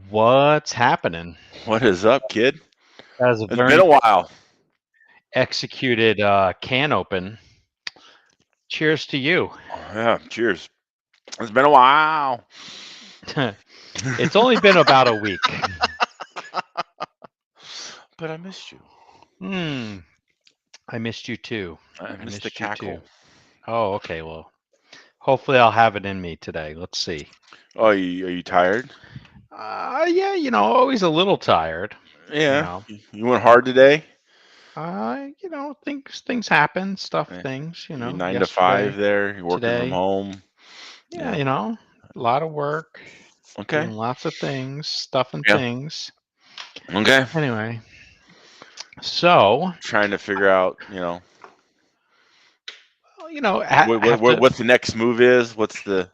What's happening? What is up, kid? That was a It's very been a while. executed can open. Cheers to you. Yeah, cheers. It's been a while. It's only been about a week. But I missed you. I missed you too. I missed the missed you cackle. too. Oh, okay. Well, hopefully I'll have it in me today. Let's see. Oh, are you tired? Yeah, always a little tired. Yeah. You went hard today? Things happen, Yeah. things, You 9 to yesterday, 5 there. You're working from today. home. Yeah, a lot of work. Okay. Doing lots of things, stuff and Yeah. things. Okay. Anyway, so Trying to figure out, what the next move is. What's the?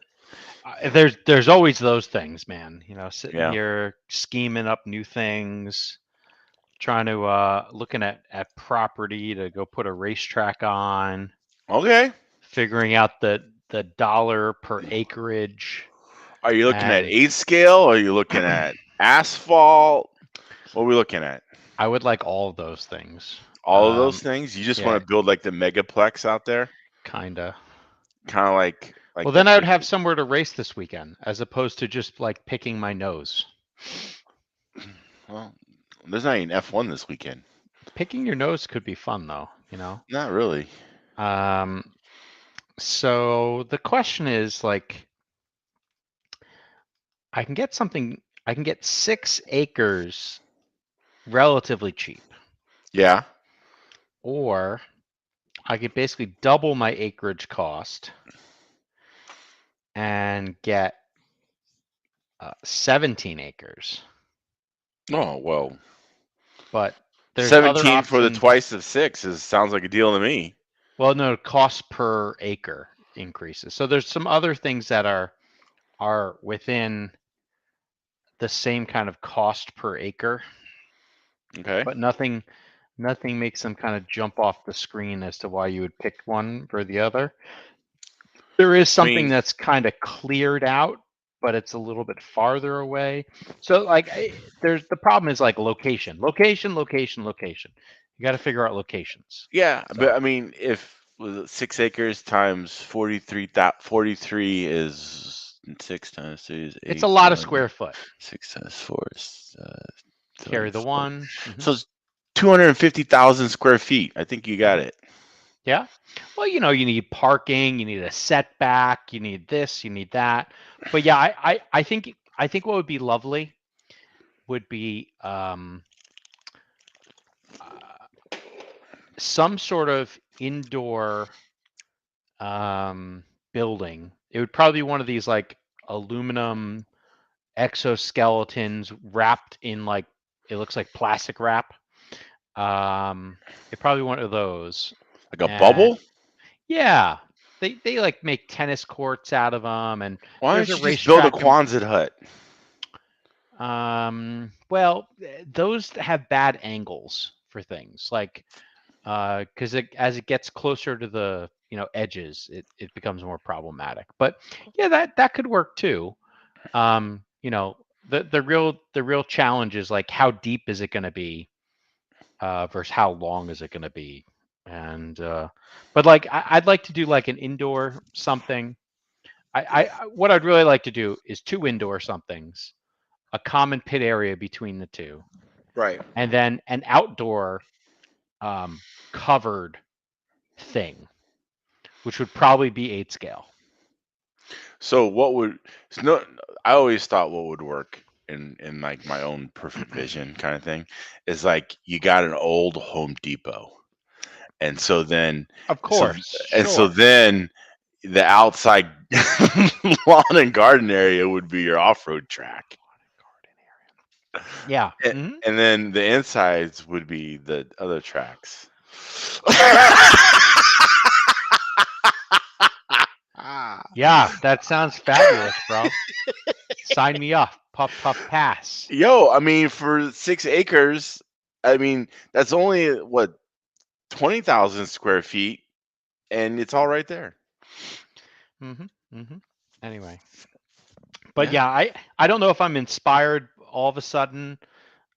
there's always those things, man. Sitting Yeah. here scheming up new things, trying to looking at property to go put a racetrack on. Okay. Figuring out the dollar per acreage. Are you looking at 8 scale? Or are you looking at asphalt? What are we looking at? I would like all of those things. All of those things? You just want to build like the megaplex out there? Kinda. Kind of like Well, then I would have somewhere to race this weekend, as opposed to just like picking my nose. Well, there's not even F1 this weekend. Picking your nose could be fun, though. Not really. So the question is, like, I can get 6 acres relatively cheap. Yeah. Or I could basically double my acreage cost and get 17 acres. Oh, well. But there's 17 for the twice of 6 sounds like a deal to me. Well, no, cost per acre increases. So there's some other things that are within the same kind of cost per acre. Okay. But nothing makes them kind of jump off the screen as to why you would pick one for the other. There is something that's kind of cleared out, but it's a little bit farther away. So like there's the problem is like location. You got to figure out locations. Yeah, but I mean, if 6 acres times 43 is 6 times 3 is 8. It's a lot of square foot. 6 times 4 is carry the 1. Mm-hmm. So it's 250,000 square feet. I think you got it. Yeah. Well, you need parking, you need a setback, you need this, you need that. But yeah, I think what would be lovely would be some sort of indoor building. It would probably be one of these like aluminum exoskeletons wrapped in like it looks like plastic wrap. It probably one of those. Like a bubble? Yeah. They like make tennis courts out of them, and why don't you just build a Quonset hut? Well, those have bad angles for things like because as it gets closer to the edges, it becomes more problematic. But yeah, that could work too. The real challenge is like how deep is it going to be versus how long is it going to be. And but like I'd like to do like an indoor something. What I'd really like to do is 2 indoor somethings, a common pit area between the 2, right, and then an outdoor covered thing, which would probably be 8 scale. So I always thought what would work in like my own perfect vision kind of thing is like you got an old Home Depot. And so then, of course, so then the outside lawn and garden area would be your off-road track. Yeah. And then the insides would be the other tracks. Yeah, that sounds fabulous, bro. Sign me up. Puff puff pass. Yo, I mean, for 6 acres, I mean, that's only what 20,000 square feet, and it's all right there. Anyway, but Yeah. yeah, I don't know if I'm inspired all of a sudden.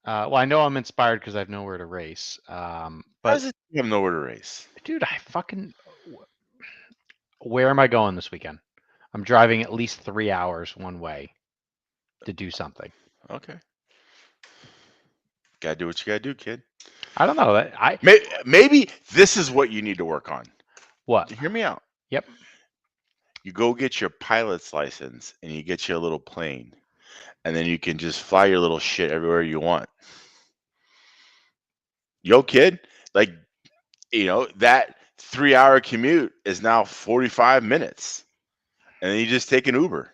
Well, I know I'm inspired because I have nowhere to race. How But does it you have nowhere to race? dude, where am I going this weekend? I'm driving at least 3 hours one way to do something. Okay. Gotta do what you gotta do, kid. I don't know. Maybe this is what you need to work on. What? Hear me out. Yep. You go get your pilot's license and you get you a little plane, and then you can just fly your little shit everywhere you want. Yo, kid, like, that 3-hour commute is now 45 minutes, and then you just take an Uber.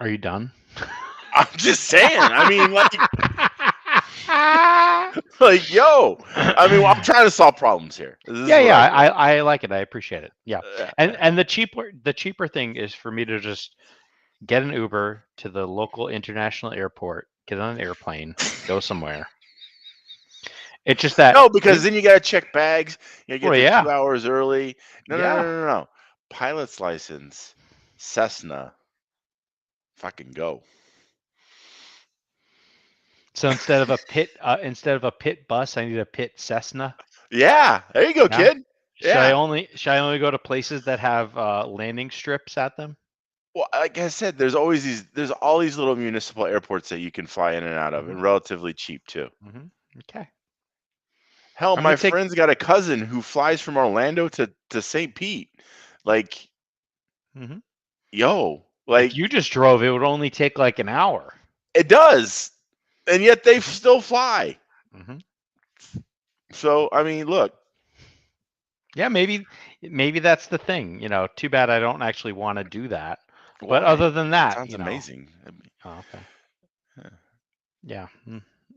Are you done? I'm just saying. I mean, like, yo. I mean, I'm trying to solve problems here. Yeah. I like it. I appreciate it. Yeah. Uh, And the cheaper thing is for me to just get an Uber to the local international airport, get on an airplane, go somewhere. It's just that. No, because then you gotta check bags. You gotta get there 2 hours early. No. Pilot's license, Cessna. Fucking go. So instead of a pit bus, I need a pit Cessna. Yeah, there you go, kid. Should I only go to places that have landing strips at them? Well, like I said, there's all these little municipal airports that you can fly in and out of, and relatively cheap too. Okay. Hell, my friend's got a cousin who flies from Orlando to St. Pete. Like, yo, like if you just drove, it would only take like an hour. It does, and yet they still fly. So, I mean, look. Yeah, maybe that's the thing. Too bad I don't actually want to do that. Why? But other than that, sounds amazing. Oh, okay. Yeah.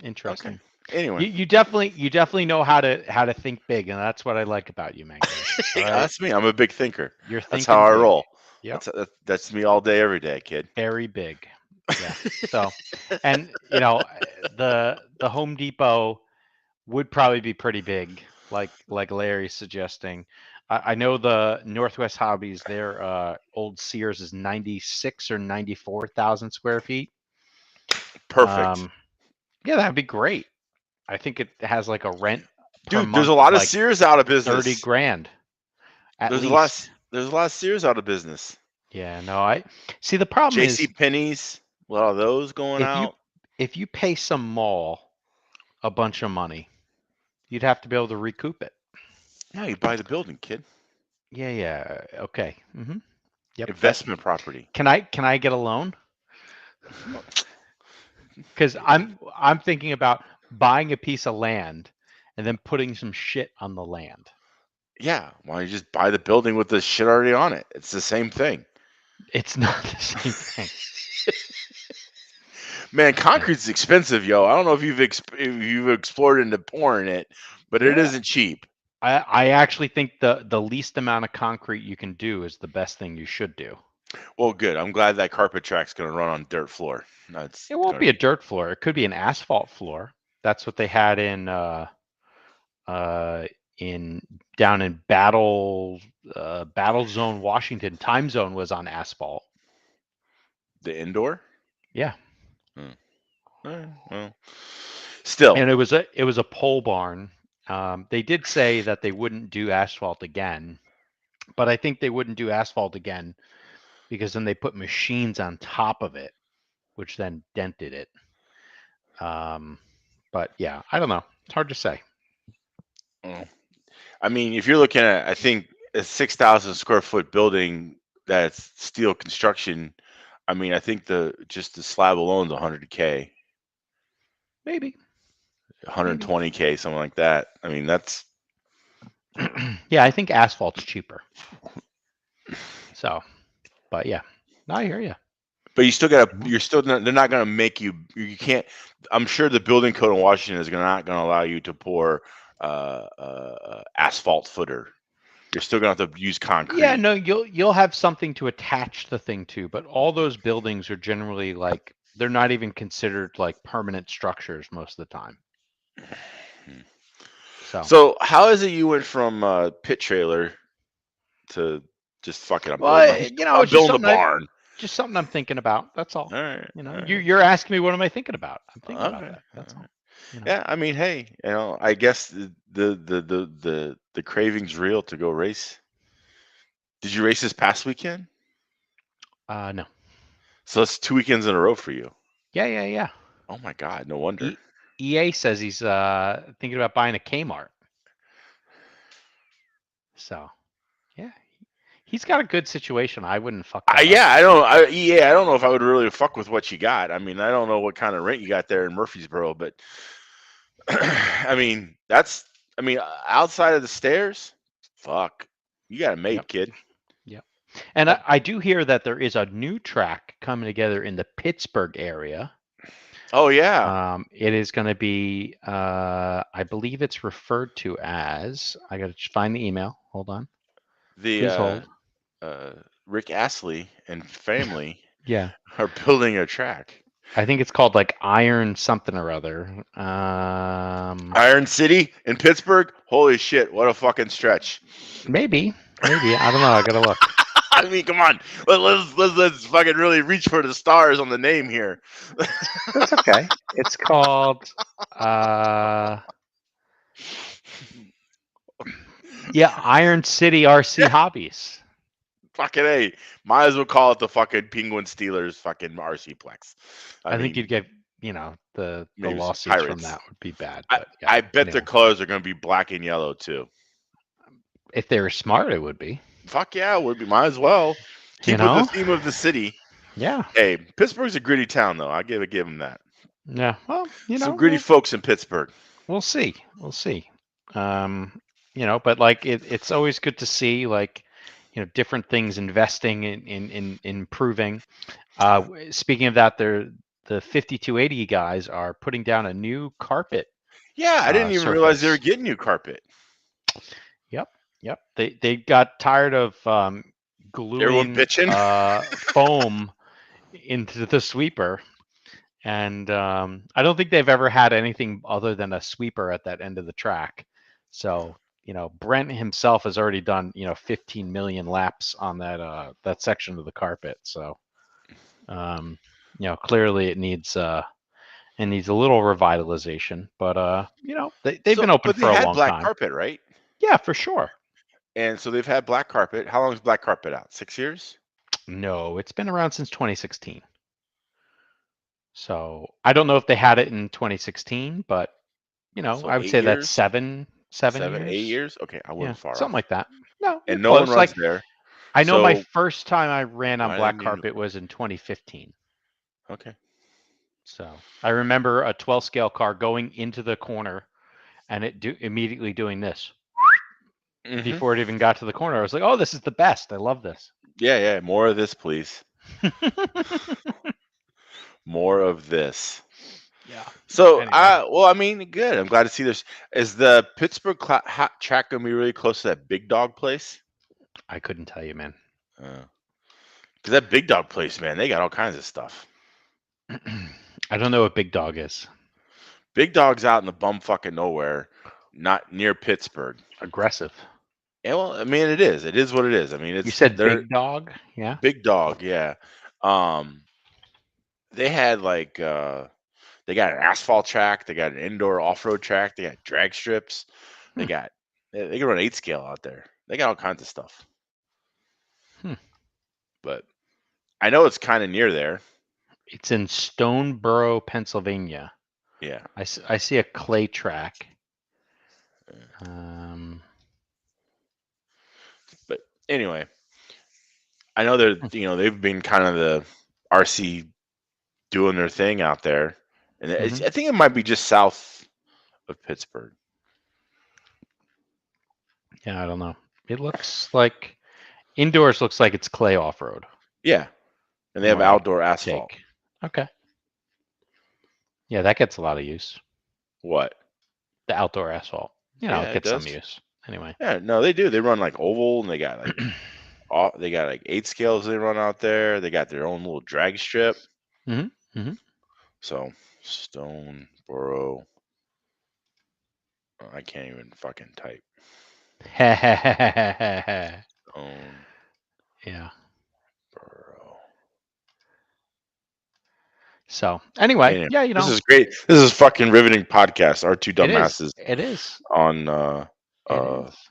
Interesting. Okay. Anyway, you definitely know how to think big, and that's what I like about you, man. Right? That's me. I'm a big thinker. You're thinking. That's how I roll. Yeah. That's me all day, every day, kid. Very big. Yeah. So, and the Home Depot would probably be pretty big, like Larry's suggesting. I know the Northwest Hobbies, their old Sears is 96 or 94,000 square feet. Perfect. Yeah, that'd be great. I think it has like a rent per Dude, month. there's a lot of Sears out of business. 30 grand. There's a lot of Sears out of business. Yeah, no, I see the problem is JC Penney's, a lot of those going out. If you pay some mall a bunch of money, you'd have to be able to recoup it. Yeah, you buy the building, kid. Yeah. Okay. Yep. Investment property. Can I get a loan? Because I'm thinking about buying a piece of land and then putting some shit on the land. Yeah, why don't you just buy the building with the shit already on it? It's the same thing. It's not the same thing. Man, concrete's expensive, yo. I don't know if you've explored into pouring it, but it isn't cheap. I actually think the least amount of concrete you can do is the best thing you should do. Well, good. I'm glad that carpet track's going to run on dirt floor. It won't be a dirt floor. It could be an asphalt floor. That's what they had in down in Battle Zone, Washington. Time Zone was on asphalt. The indoor? Yeah. Well, still. And it was a pole barn. They did say that they wouldn't do asphalt again, but I think they wouldn't do asphalt again because then they put machines on top of it, which then dented it. But yeah, I don't know. It's hard to say. I mean, if you're looking at, I think, a 6,000 square foot building that's steel construction, I mean, I think just the slab alone is $100K. Maybe. $120K, something like that. I mean, that's. Yeah, I think asphalt's cheaper. So, but yeah, no, I hear you. But you still got to. You're still. Not, they're not going to make you. You can't. I'm sure the building code in Washington is not going to allow you to pour asphalt footer. You're still going to have to use concrete. Yeah, no, you'll have something to attach the thing to, but all those buildings are generally like they're not even considered like permanent structures most of the time. So how is it you went from pit trailer to just fucking I'm building the barn? Just something I'm thinking about. That's all. All right. You're asking me what am I thinking about? I'm thinking about that. That's all. Yeah, I mean, hey, I guess the craving's real to go race. Did you race this past weekend? No. So that's 2 weekends in a row for you. Yeah. Oh my God, no wonder. EA says he's thinking about buying a Kmart. So, yeah, he's got a good situation. I wouldn't fuck that up. I don't know if I would really fuck with what you got. I mean, I don't know what kind of rent you got there in Murfreesboro, but I mean, outside of the stairs, fuck, you got it made, kid. Yep. And I do hear that there is a new track coming together in the Pittsburgh area. Oh yeah. It is going to be, I believe it's referred to as. I got to find the email. Hold on. Please hold. Rick Astley and family. Yeah. Are building a track. I think it's called like Iron something or other. Iron City in Pittsburgh. Holy shit! What a fucking stretch. Maybe. I don't know. I gotta look. I mean, come on. Let's fucking really reach for the stars on the name here. That's okay. It's called Iron City RC Hobbies. Fucking A. Might as well call it the fucking Penguin Steelers fucking RC Plex. I think you'd get, the lawsuits from that would be bad. But I bet their colors are going to be black and yellow too. If they were smart, it would be. Fuck yeah, it would be. Might as well. Keep with the theme of the city. Yeah. Hey, Pittsburgh's a gritty town, though. I give them that. Yeah. Well, some gritty folks in Pittsburgh. We'll see. But like it's always good to see like, different things investing in improving. Speaking of that, the 5280 guys are putting down a new carpet. Yeah, I didn't even realize they were getting new carpet. Yep. They got tired of gluing foam into the sweeper, and I don't think they've ever had anything other than a sweeper at that end of the track. So Brent himself has already done 15 million laps on that section of the carpet. So clearly it needs a little revitalization, but they've been open for a long time. They had black carpet, right? Yeah, for sure. And so they've had black carpet. How long is black carpet out? 6 years? No, it's been around since 2016. So I don't know if they had it in 2016, but so I would say that's 7 years. 8 years? Okay, I wasn't far something off. Like that. No, and no one runs there. I know my first time I ran on black carpet was in 2015. Okay. So I remember a 12 scale car going into the corner and it immediately doing this. Before it even got to the corner. I was like, oh, this is the best. I love this. Yeah. More of this, please. More of this. Yeah. So, anyway. Good. I'm glad to see this. Is the Pittsburgh track going to be really close to that Big Dog place? I couldn't tell you, man. Because that Big Dog place, man, they got all kinds of stuff. I don't know what Big Dog is. Big Dog's out in the bumfucking nowhere, not near Pittsburgh. Aggressive. Yeah, well, I mean, it is. It is what it is. I mean, it's. You said Big Dog? Yeah. Big Dog, yeah. They had like they got an asphalt track, they got an indoor off-road track, they got drag strips, they can run 8 scale out there. They got all kinds of stuff. But I know it's kind of near there. It's in Stoneboro, Pennsylvania. Yeah. I see a clay track. But anyway, I know they've been kind of the RC doing their thing out there, and I think it might be just south of Pittsburgh. Yeah, I don't know. It looks like indoors looks like it's clay off-road. Yeah. and they have more outdoor asphalt. take. Okay. Yeah, that gets a lot of use. What? The outdoor asphalt. Yeah, It it gets some does. use. Anyway. Yeah, no, they do. They run like oval, and they got like 8 scales they run out there. They got their own little drag strip. hmm hmm So Stoneboro, I can't even fucking type. yeah. Stoneboro. So anyway, Anyway, yeah, this is great. This is fucking riveting podcast. Our two it is. dumbasses It is. on It is.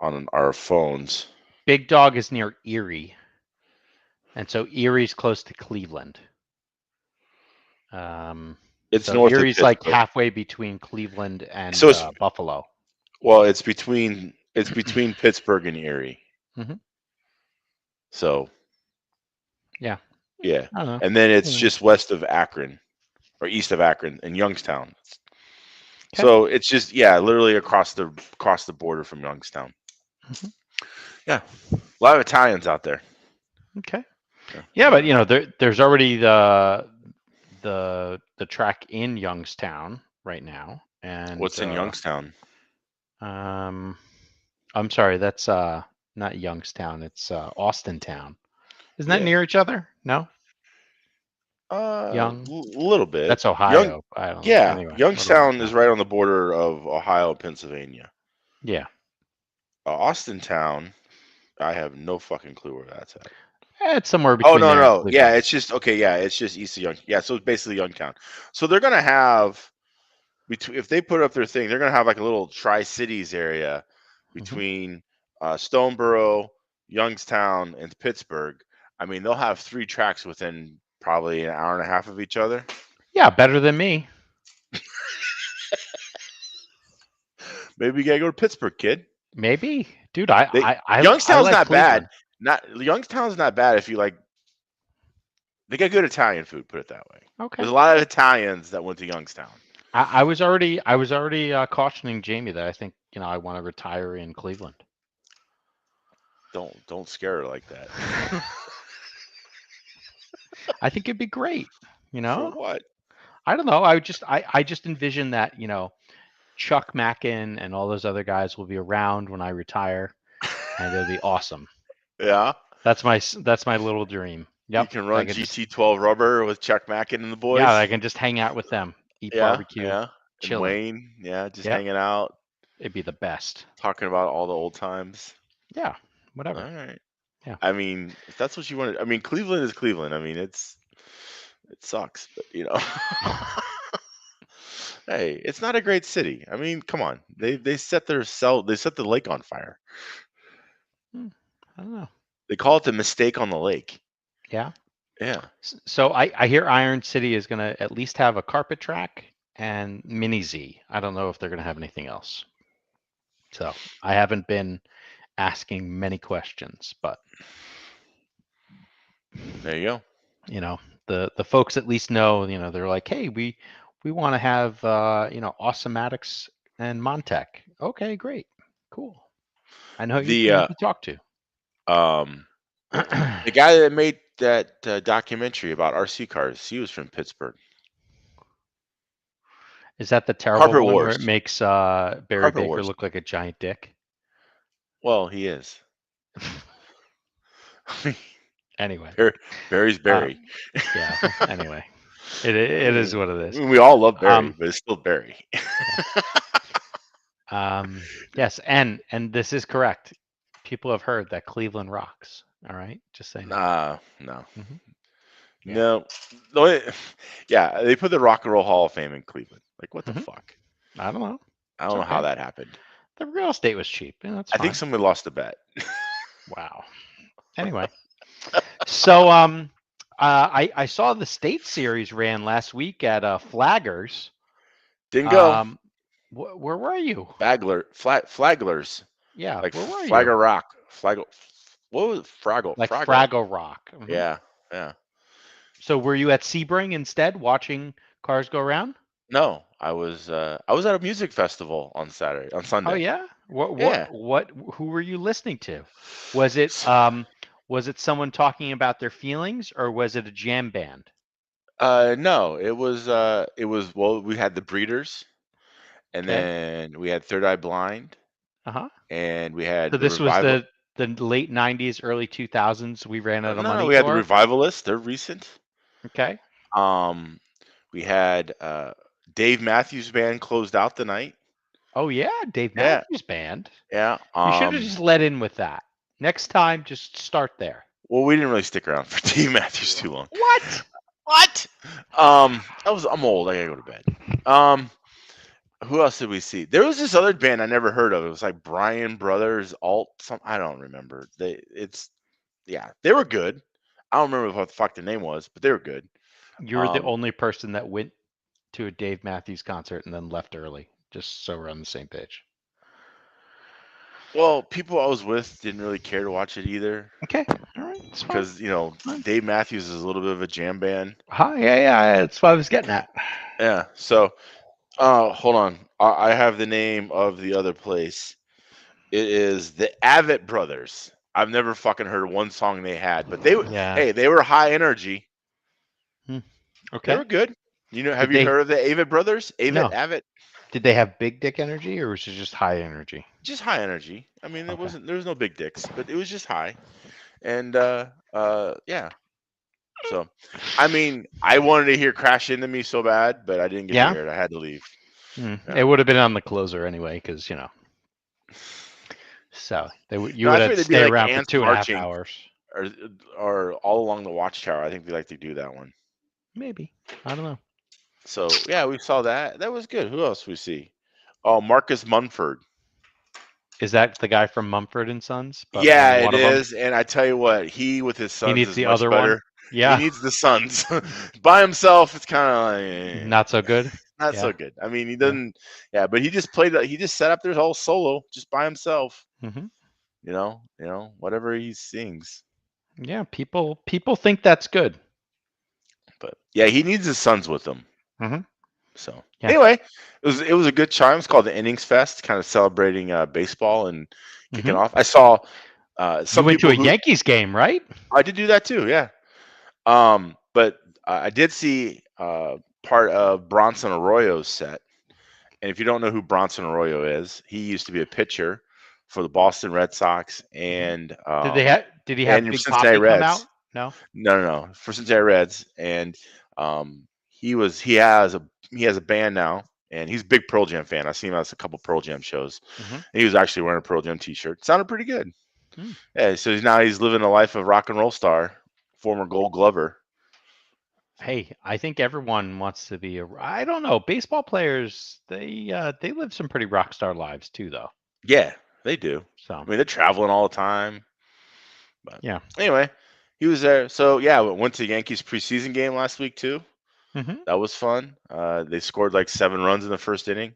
on our phones. Big Dog is near Erie, and so Erie's close to Cleveland. It's So north of Erie's like Pittsburgh. halfway between Cleveland So and it's Buffalo. well, it's between Pittsburgh and Erie. hmm So Yeah, yeah, I don't know. and then it's Anyway. just west of Akron or east of Akron in Youngstown. Okay. So it's just literally across the border from Youngstown. hmm Yeah, a lot of Italians out there. Okay. Yeah, but there's already the track in Youngstown right now, and What's in Youngstown? I'm sorry, that's not Youngstown, it's Austintown. Isn't that Yeah, near each other? No, a Young. little bit. That's Ohio. I don't know. Anyway, what do I Youngstown know? is right on the border of Ohio and Pennsylvania. Yeah, Austintown, I have no fucking clue where that's at. it's somewhere Oh between no there and no yeah, Cleveland. it's just okay. Yeah, it's just east of Young. Yeah, so it's basically Youngtown. So they're gonna have between if they put up their thing, they're gonna have like a little Tri-Cities area hmm between Stoneboro, Youngstown, and Pittsburgh. I mean, they'll have 3 tracks within probably an hour and a half of each other. Yeah, better than me. Maybe you gotta go to Pittsburgh, kid. Maybe, dude. They I Youngstown's like not bad. Cleveland. Youngstown's not bad if you like. They got good Italian food. Put it that way. Okay. There's a lot of Italians that went to Youngstown. I was already cautioning Jamie that I think I want to retire in Cleveland. Don't scare her like that. I think it'd be great. For what? I don't know. I just envision that Chuck Mackin and all those other guys will be around when I retire, and it'll be awesome. Yeah. That's my little dream. You Yep. can I run could just GT12 rubber with Chuck Mackin and the boys. I can just hang out with them, eat barbecue, Yeah. And chilling. Wayne, just Yep. hanging out, It'd be the best. talking about all the old times. Yeah. All Whatever. right. Yeah. I mean, if that's what you wanted, I mean, Cleveland is Cleveland. I mean, it sucks, but hey, it's not a great city. I mean, come on, they set the lake on fire. I don't know. They call it the mistake on the lake. Yeah. Yeah. So I hear Iron City is going to at least have a carpet track and Mini Z. I don't know if they're going to have anything else. So I haven't been asking many questions, but There you go. The folks at least know. They're like, hey, we want to have Awesomatics and Montec. Okay, great, cool. I know who The to talk to. the guy that made that documentary about RC cars, he was from Pittsburgh. Is that the terrible Carpet one where Wars. it makes Barry Carpet Baker Wars. look like a giant dick? Well, he is. Anyway, Barry's Barry. Yeah. Anyway, it is what it is. We all love Barry, but it's still Barry. Yes, and this is correct. People have heard that Cleveland rocks. All right, just saying. No. Mhm. No. Yeah, they put the Rock and Roll Hall of Fame in Cleveland. Like, what the fuck? I don't know. I don't know how that happened. The real estate was cheap. Yeah, that's I fine. think somebody lost a bet. Wow. Anyway, so I saw the state series ran last week at Flaggers. Didn't go. Where were you? Flagglers. Yeah, Like where were Flagger you? Rock. What was it? Fraggle? Like Fraggle. Fraggle Rock. Mhm. Yeah. So were you at Sebring instead, watching cars go around? No, I was at a music festival on Sunday. Oh yeah. Yeah. Who were you listening to? Was it Was it someone talking about their feelings, or was it a jam band? No, well, we had the Breeders, and Okay. then we had Third Eye Blind, Uh-huh. and we So had the this was Revival. the late 90s, early 2000s, we ran out of No, money we had the tour. Revivalists. They're recent. Okay. Um, we had Dave Matthews Band closed out the night. Oh yeah, Dave Yeah, Matthews Band. yeah. You should have just let in with that. Next time, just start there. Well, we didn't really stick around for Dave Matthews too long. What? What? I'm old. I gotta go to bed. Who else did we see? There was this other band I never heard of. It was like Brian Brothers Alt. I don't remember. They were good. I don't remember what the fuck the name was, but they were good. You're the only person that went to a Dave Matthews concert and then left early, just so we're on the same page. Well, people I was with didn't really care to watch it either. Okay, all right, it's fine. Because Dave Matthews is a little bit of a jam band. Yeah, that's what I was getting at. Yeah. So, hold on. I have the name of the other place. It is the Avett Brothers. I've never fucking heard one song they had, but they were high energy. Okay. They were good. Have you heard of the Avett Brothers? Avett. Did they have big dick energy, or was it just high energy? Just high energy. I mean, there was no big dicks, but it was just high. And yeah. So, I mean, I wanted to hear Crash Into Me so bad, but I didn't get to hear it. I had to leave. Yeah. It would have been on the closer anyway, because So you would have to stay around for 2.5 hours. Or all along the Watchtower. I think they like to do that one. Maybe. I don't know. So yeah, we saw that. That was good. Who else we see? Oh, Marcus Munford. Is that the guy from Mumford and Sons? Yeah, it is. And I tell you what, he with his sons needs is the much other better. one. Yeah, he needs the sons. By himself, it's kind of like not so good. Not so good. I mean, he doesn't. Yeah, but he just played. He just set up their whole solo just by himself. Mm-hmm. Whatever he sings. Yeah, people think that's good. But yeah, he needs his sons with him. Mm-hmm. So anyway, it was a good time. It's called the Innings Fest, kind of celebrating baseball and kicking off. I saw some. You went to a Yankees game, right? I did do that too. Yeah. But I did see part of Bronson Arroyo's set. And if you don't know who Bronson Arroyo is, he used to be a pitcher for the Boston Red Sox and did he have Big Cincinnati Papi Reds. Come out? No, for Cincinnati Reds. And he has a band now, and he's a big Pearl Jam fan. I've seen him at a couple Pearl Jam shows. And he was actually wearing a Pearl Jam t-shirt. Sounded pretty good. Yeah, so he's living the life of rock and roll star, former Gold Glover. Hey, I think everyone wants to be I don't know. Baseball players, they live some pretty rock star lives too, though. Yeah, they do. So I mean, they're traveling all the time. But yeah. Anyway, he was there. So yeah, we went to the Yankees preseason game last week too. That was fun. They scored like 7 runs in the first inning.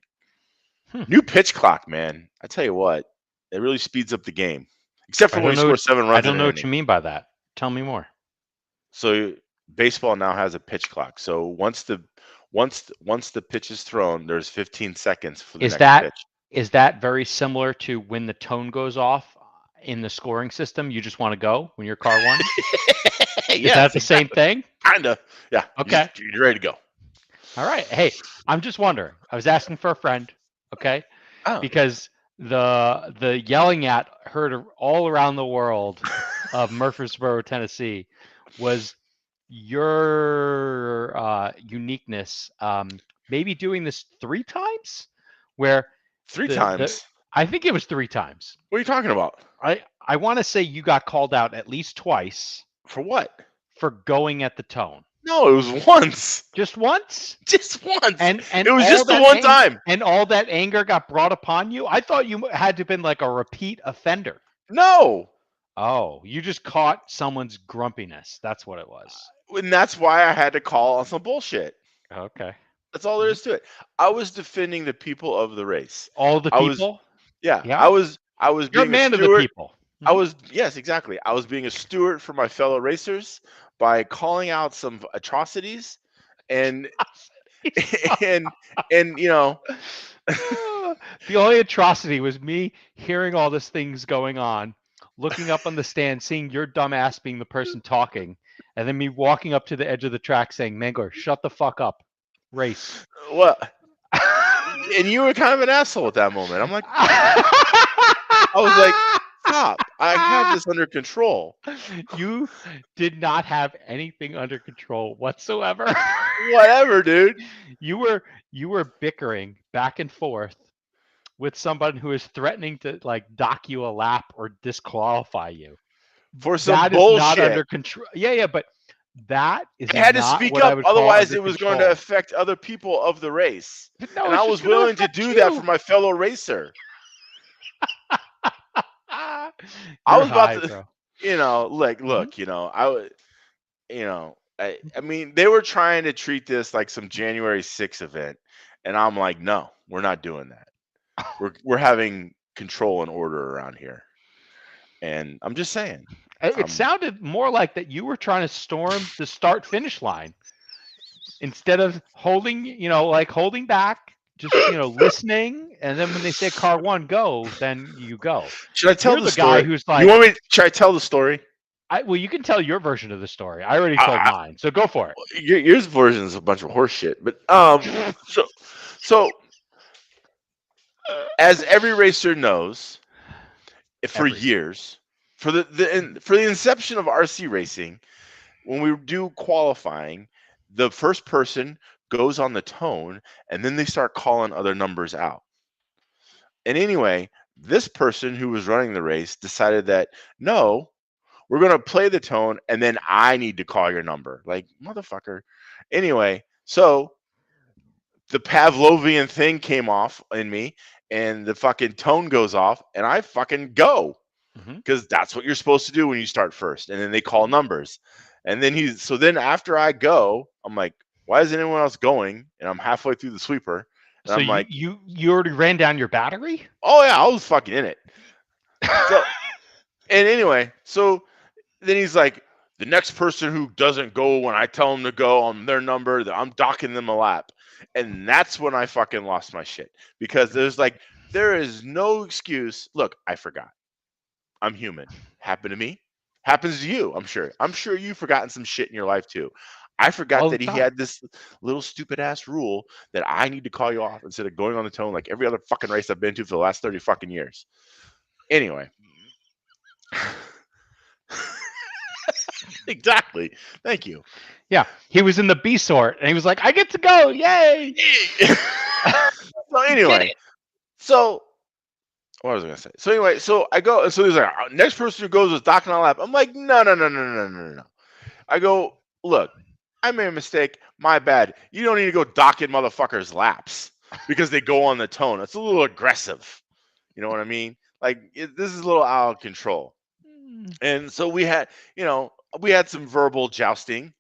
New pitch clock, man. I tell you what, it really speeds up the game. Except for when you score 7 runs. I don't know what you mean by that. Tell me more. So baseball now has a pitch clock. So once the pitch is thrown, there's 15 seconds for the next pitch. Is that very similar to when the tone goes off in the scoring system? You just want to go when your car won? Is that the same thing? Kinda. Yeah. Okay. You're ready to go. All right. Hey, I'm just wondering. I was asking for a friend. Okay. Oh. Because the yelling at heard all around the world of Murfreesboro, Tennessee, was your uniqueness. Maybe doing this 3 times, where 3 times. I think it was 3 times. What are you talking about? I want to say you got called out at least twice. For what? For going at the tone. No, it was once. Just once? Just once. And it was just the one time. And all that anger got brought upon you? I thought you had to have been like a repeat offender. No. Oh, you just caught someone's grumpiness. That's what it was. And that's why I had to call on some bullshit. Okay. That's all there is to it. I was defending the people of the race. All the people? Yeah. I was You're being a man of the people. Yes, exactly. I was being a steward for my fellow racers by calling out some atrocities and the only atrocity was me hearing all these things going on, looking up on the stand, seeing your dumb ass being the person talking, and then me walking up to the edge of the track saying, Mangor, shut the fuck up. Race. What? And you were kind of an asshole at that moment. I'm like, I was like, stop. I have this under control. You did not have anything under control whatsoever. Whatever, dude. You were bickering back and forth with someone who is threatening to like dock you a lap or disqualify you. For some That is bullshit. not under control. Yeah, but that is I had to not speak what I up, would call otherwise under it was control. going to affect other people of the race. No, and it's I just was gonna willing to affect do that you. for my fellow racer. I I was about to, bro. look, I would, I mean, they were trying to treat this like some January 6th event, and I'm like, no, we're not doing that. We're having control and order around here, and I'm just saying. It sounded more like that you were trying to storm the start-finish line instead of holding, holding back, just listening, and then when they say car one go, then you go. Should I tell You're the the story? guy who's like, you want me? Should I tell the story? well, you can tell your version of the story. I already told mine, so go for it. Yours version is a bunch of horse shit, but so as every racer knows, for years, for the inception of RC racing, when we do qualifying, the first person goes on the tone, and then they start calling other numbers out. And anyway, this person who was running the race decided that no, we're going to play the tone, and then I need to call your number. Like, motherfucker. Anyway, so the Pavlovian thing came off in me, and the fucking tone goes off, and I fucking go. Because that's what you're supposed to do when you start first. And then they call numbers. And then then after I go, I'm like, why is anyone else going? And I'm halfway through the sweeper. And So I'm like, you already ran down your battery? oh yeah, I was fucking in it. So, and anyway, so then he's like, the next person who doesn't go when I tell them to go on their number, that I'm docking them a lap. And that's when I fucking lost my shit. Because there is no excuse. Look, I forgot. I'm human. Happened to me. Happens to you, I'm sure. I'm sure you've forgotten some shit in your life too. I forgot that he had this little stupid ass rule that I need to call you off instead of going on the tone like every other fucking race I've been to for the last 30 fucking years. Anyway. Exactly. Thank you. Yeah. He was in the B sort and he was like, I get to go. Yay. So anyway. So what was I gonna say? So anyway, so I go, and so he's like, next person who goes is docking on lap. I'm like, no. I go, look, I made a mistake. My bad. You don't need to go docking motherfuckers' laps because they go on the tone. It's a little aggressive. You know what I mean? Like this is a little out of control. And so we had some verbal jousting.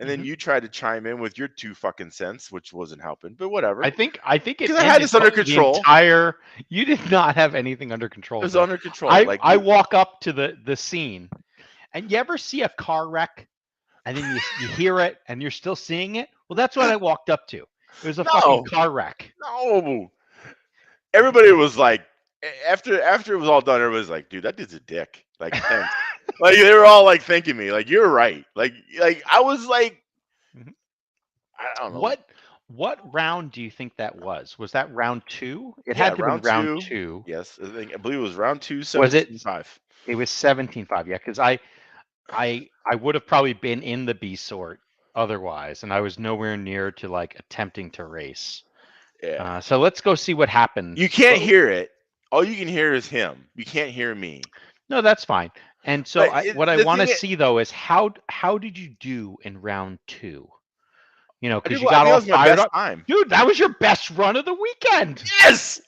And then you tried to chime in with your 2 fucking cents, which wasn't helping, but whatever. I think it I had this under control. You did not have anything under control. It was under control. I walk up to the scene, and you ever see a car wreck, and then you hear it, and you're still seeing it? Well, that's what I walked up to. It was a fucking car wreck. No. Everybody was like, after it was all done, everybody's like, dude, that dude's a dick. Like, thanks. Like they were all like thanking me, like you're right. Like I was like, I don't know. What round do you think that was? Was that round 2? It had to be round 2. Yes, I believe it was round 2, 17-5. Was it? It was 17-5. Yeah, because I would have probably been in the B sort otherwise, and I was nowhere near to like attempting to race. Yeah. So let's go see what happened. You can't hear it. All you can hear is him. You can't hear me. No, that's fine. And so what I want to see though is how did you do in round 2? Because you got all fired up. Dude, that was your best run of the weekend. Yes.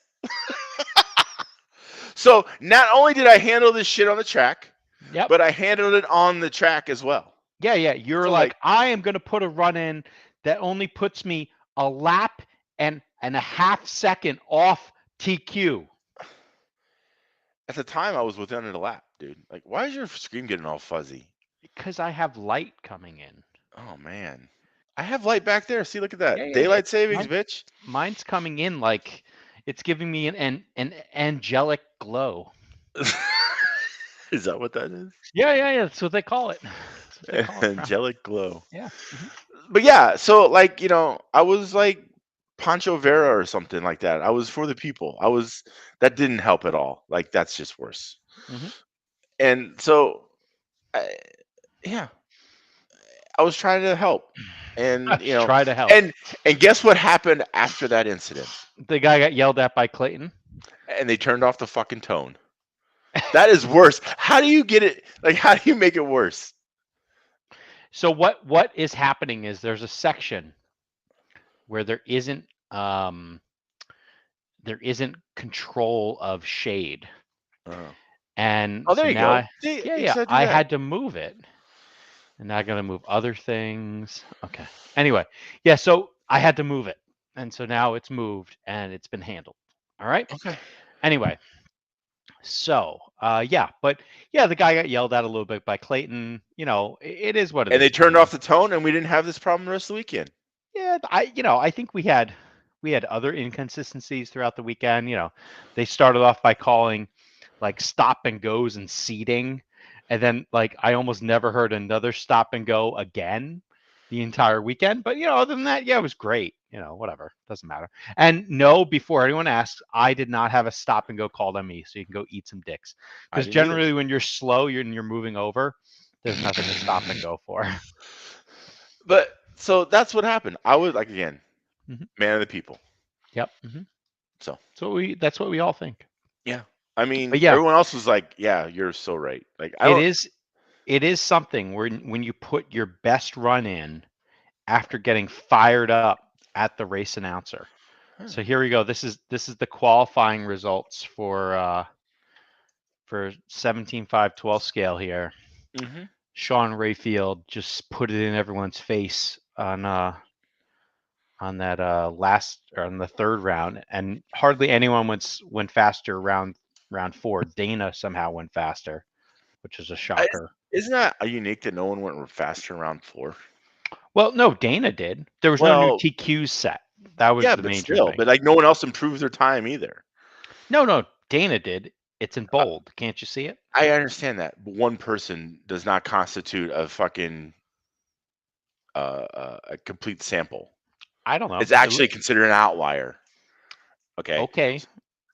So not only did I handle this shit on the track, but I handled it on the track as well. Yeah. You're like, I am going to put a run in that only puts me a lap and a half second off TQ. At the time, I was within a lap, dude. Like, why is your screen getting all fuzzy? Because I have light coming in. Oh, man. I have light back there. See, look at that. Daylight savings, bitch. Mine's coming in like it's giving me an angelic glow. Is that what that is? Yeah. That's what they call it. That's what they call it from. Angelic glow. Yeah. But yeah, so like, I was like Pancho Vera or something like that. I was for the people. That didn't help at all. Like that's just worse. Hmm. And so I, yeah, I was trying to help. And Try to help. and guess what happened after that incident? The guy got yelled at by Clayton. And they turned off the fucking tone. That is worse. How do you get it? Like, how do you make it worse? So what is happening is there's a section where there isn't control of shade. And Oh, so there you now go. See, you said do I that. had to move it. And now I gotta move other things. Okay. Anyway, yeah, so I had to move it. And so now it's moved and it's been handled. All right. Okay. Anyway, so yeah, but yeah, the guy got yelled at a little bit by Clayton. It is what it And they is. turned off the tone, and we didn't have this problem the rest of the weekend. Yeah, I think we had other inconsistencies throughout the weekend. They started off by calling like stop and goes and seating, and then like I almost never heard another stop and go again the entire weekend. But other than that, yeah, it was great. Whatever, doesn't matter. And no, before anyone asks, I did not have a stop and go called on me, so you can go eat some dicks. Because generally, when you're slow, you're moving over. There's nothing to stop and go for. But so that's what happened. I was like, again, man of the people. Yep. So that's what we all think. yeah, I mean, But yeah, everyone else was like, yeah, you're so right. Like it is something where when you put your best run in after getting fired up at the race announcer. So here we go. This is the qualifying results for 17.5/12 scale here. Sean Rayfield just put it in everyone's face on that on the third round, and hardly anyone went faster round 4. Dana somehow went faster, which is a shocker. Isn't that unique that no one went faster in round 4? Well, no, Dana did. There was no new TQs set. That was the major thing. But like no one else improved their time either. No, Dana did. It's in bold. Can't you see it? I understand that, but one person does not constitute a fucking a complete sample. I don't know. It's actually considered an outlier. Okay. Okay.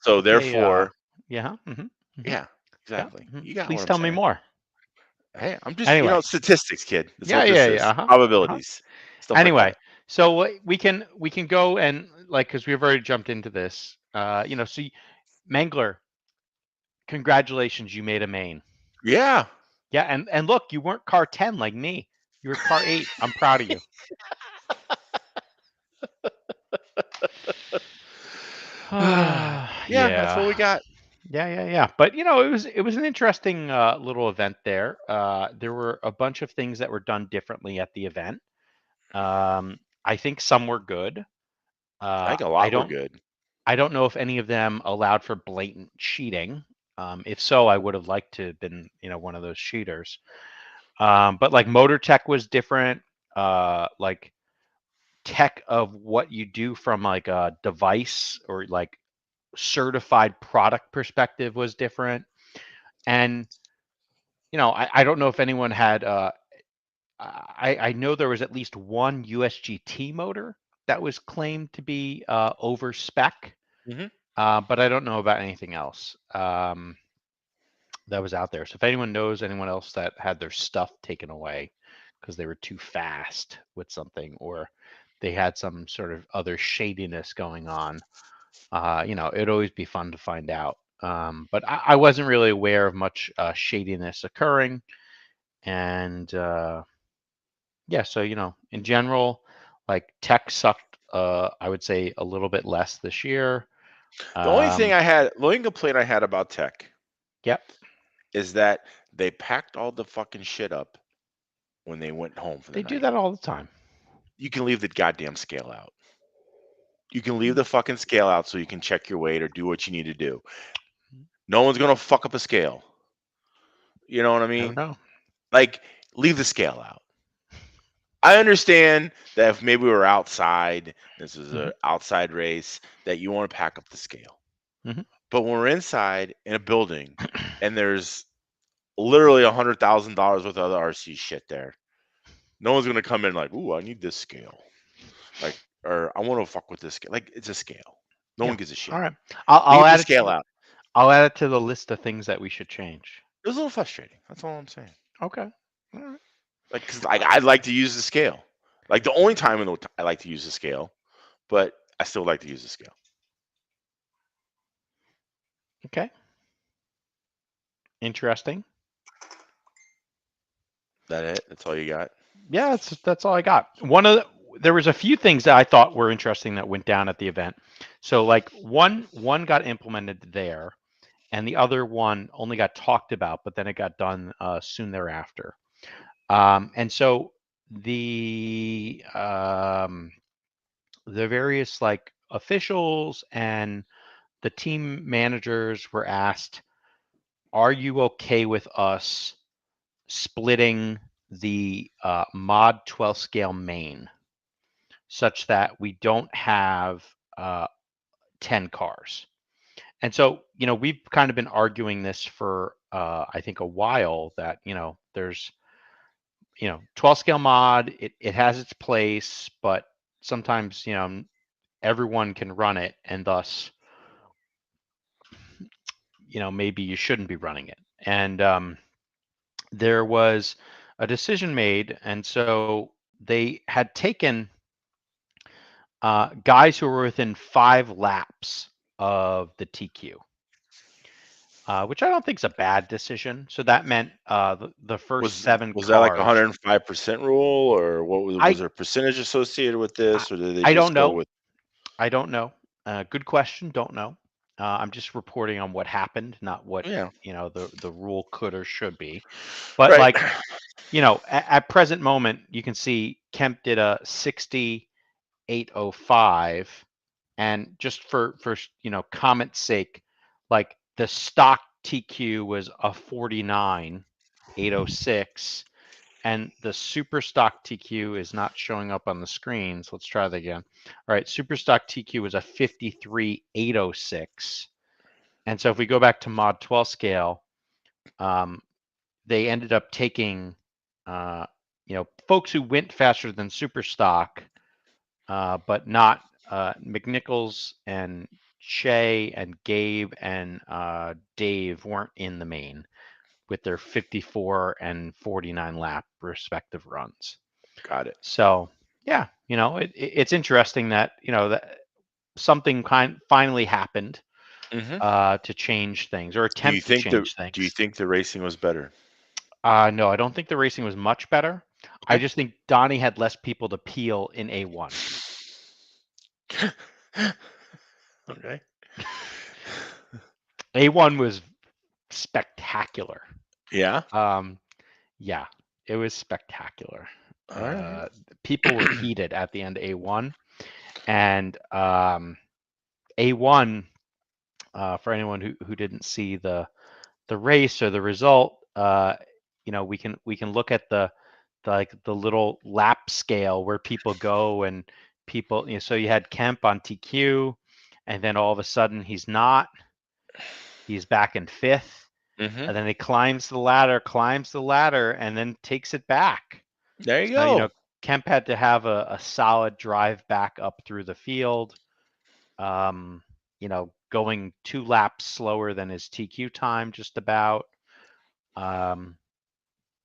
So therefore, yeah. Yeah, exactly. Yeah. You got. Please tell me more. Hey, I'm just anyway. Statistics, kid. That's yeah, what this is. Probabilities. Anyway, like so we can go and because we've already jumped into this. So Mangler, congratulations, you made a main. Yeah. Yeah, and look, you weren't car 10 like me. You were car 8. I'm proud of you. Yeah, that's what we got. Yeah. But it was an interesting little event there. There were a bunch of things that were done differently at the event. I think some were good. I think a lot were good. I don't know if any of them allowed for blatant cheating. If so, I would have liked to have been, one of those cheaters. But like Motor Tech was different. Like tech of what you do from like a device or like certified product perspective was different. And I don't know if anyone had I know there was at least one USGT motor that was claimed to be over spec, but I don't know about anything else that was out there. So if anyone knows anyone else that had their stuff taken away because they were too fast with something, or they had some sort of other shadiness going on, it'd always be fun to find out. But I wasn't really aware of much shadiness occurring. And yeah, so in general, like tech sucked. I would say a little bit less this year. The only complaint I had about tech, is that they packed all the fucking shit up when they went home for the night. They do that all the time. You can leave the goddamn scale out. You can leave the fucking scale out so you can check your weight or do what you need to do. No one's gonna fuck up a scale. You know what I mean? No. Like, leave the scale out. I understand that if maybe we're outside, this is an outside race, that you want to pack up the scale. But when we're inside in a building and there's literally $100,000 worth of other RC shit there. No one's gonna come in like, ooh, I need this scale, like, or I want to fuck with this scale. Like, it's a scale. No Yeah. one gives a shit. All right. I'll Leave the add it. scale out. I'll add it to the list of things that we should change. It was a little frustrating. That's all I'm saying. Okay. All right. Like, cause like I'd like to use the scale. Like the only time I like to use the scale, but I still like to use the scale. Okay. Interesting. That it? That's all you got? Yeah, that's all I got. There was a few things that I thought were interesting that went down at the event. So like one got implemented there, and the other one only got talked about, but then it got done soon thereafter. And so the various like officials and the team managers were asked, "Are you okay with us splitting the mod 12 scale main such that we don't have 10 cars?" And so, we've kind of been arguing this for I think a while, that there's 12 scale mod, it has its place, but sometimes everyone can run it, and thus maybe you shouldn't be running it. And there was a decision made, and so they had taken guys who were within 5 laps of the TQ, which I don't think is a bad decision. So that meant the first 7 Was that like cars. 105% rule, or what was there a percentage associated with I this, or did they I don't just go know. with? I don't know. Good question. Don't know. I'm just reporting on what happened, not what Yeah, the rule could or should be. But right. like, at present moment, you can see Kemp did a 68.05, and just for comment's sake, like the stock TQ was a 49.806, and the super stock TQ is not showing up on the screen. So let's try that again. All right, super stock TQ was a 53.806, and so if we go back to mod 12 scale, they ended up taking folks who went faster than super stock, but not McNichols and Shay and Gabe and Dave weren't in the main with their 54 and 49 lap respective runs. Got it. So yeah, it's interesting that that something finally happened Hmm. to change things, or attempt to change Do you things. think the racing was better? No, I don't think the racing was much better. I Okay. just think Donnie had less people to peel in A1. Okay. A1 was spectacular. Yeah. Um, yeah, it was spectacular. All right. People were heated at the end of A1, and A1, for anyone who didn't see the race or the result, we can look at the little lap scale where people go, and people, so you had Kemp on TQ, and then all of a sudden he's back in 5th, Hmm. and then he climbs the ladder, and then takes it back. There you So, go. Kemp had to have a solid drive back up through the field, going 2 laps slower than his TQ time, just about.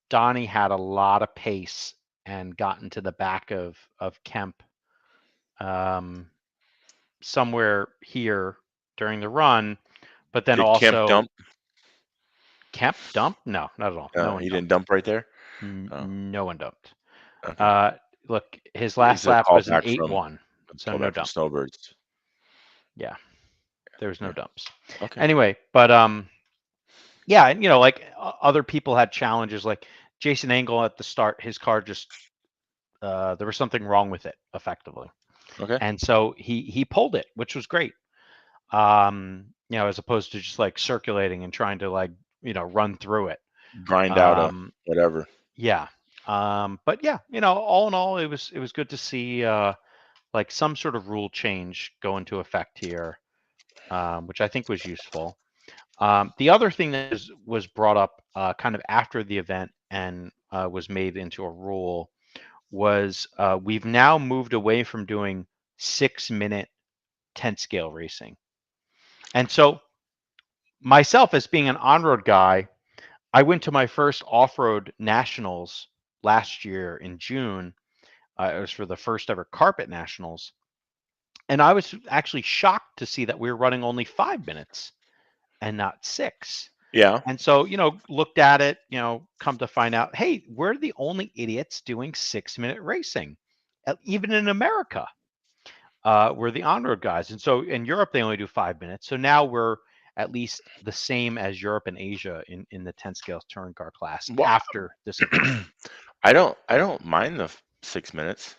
Donnie had a lot of pace and got into the back of Kemp somewhere here during the run, but then Did Kemp also dump? Kemp dump? No, not at all. No one He didn't dumped. dump right there. Oh, No one dumped. okay. Look, his It's last a lap was an callback from 8-1, so no dump. Snowbirds. Yeah, there was no Yeah. dumps. Okay. Anyway, but yeah, and like other people had challenges, like Jason Angle at the start, his car just there was something wrong with it, effectively, Okay. and so he pulled it, which was great. As opposed to just like circulating and trying to like run through it. Grind out a Um, whatever. yeah. But yeah, all in all, it was good to see like some sort of rule change go into effect here, which I think was useful. The other thing that was brought up kind of after the event and was made into a rule was we've now moved away from doing 6-minute 10 scale racing. And so myself, as being an on-road guy, I went to my first off-road nationals last year in June. It was for the first ever carpet nationals. And I was actually shocked to see that we were running only 5 minutes and not 6. Yeah. And so, looked at it, come to find out, hey, we're the only idiots doing 6-minute racing, even in America. We're the on-road guys. And so in Europe, they only do 5 minutes. So now we're at least the same as Europe and Asia in the 10 scale touring car class Well, after this event. I don't mind the 6 minutes.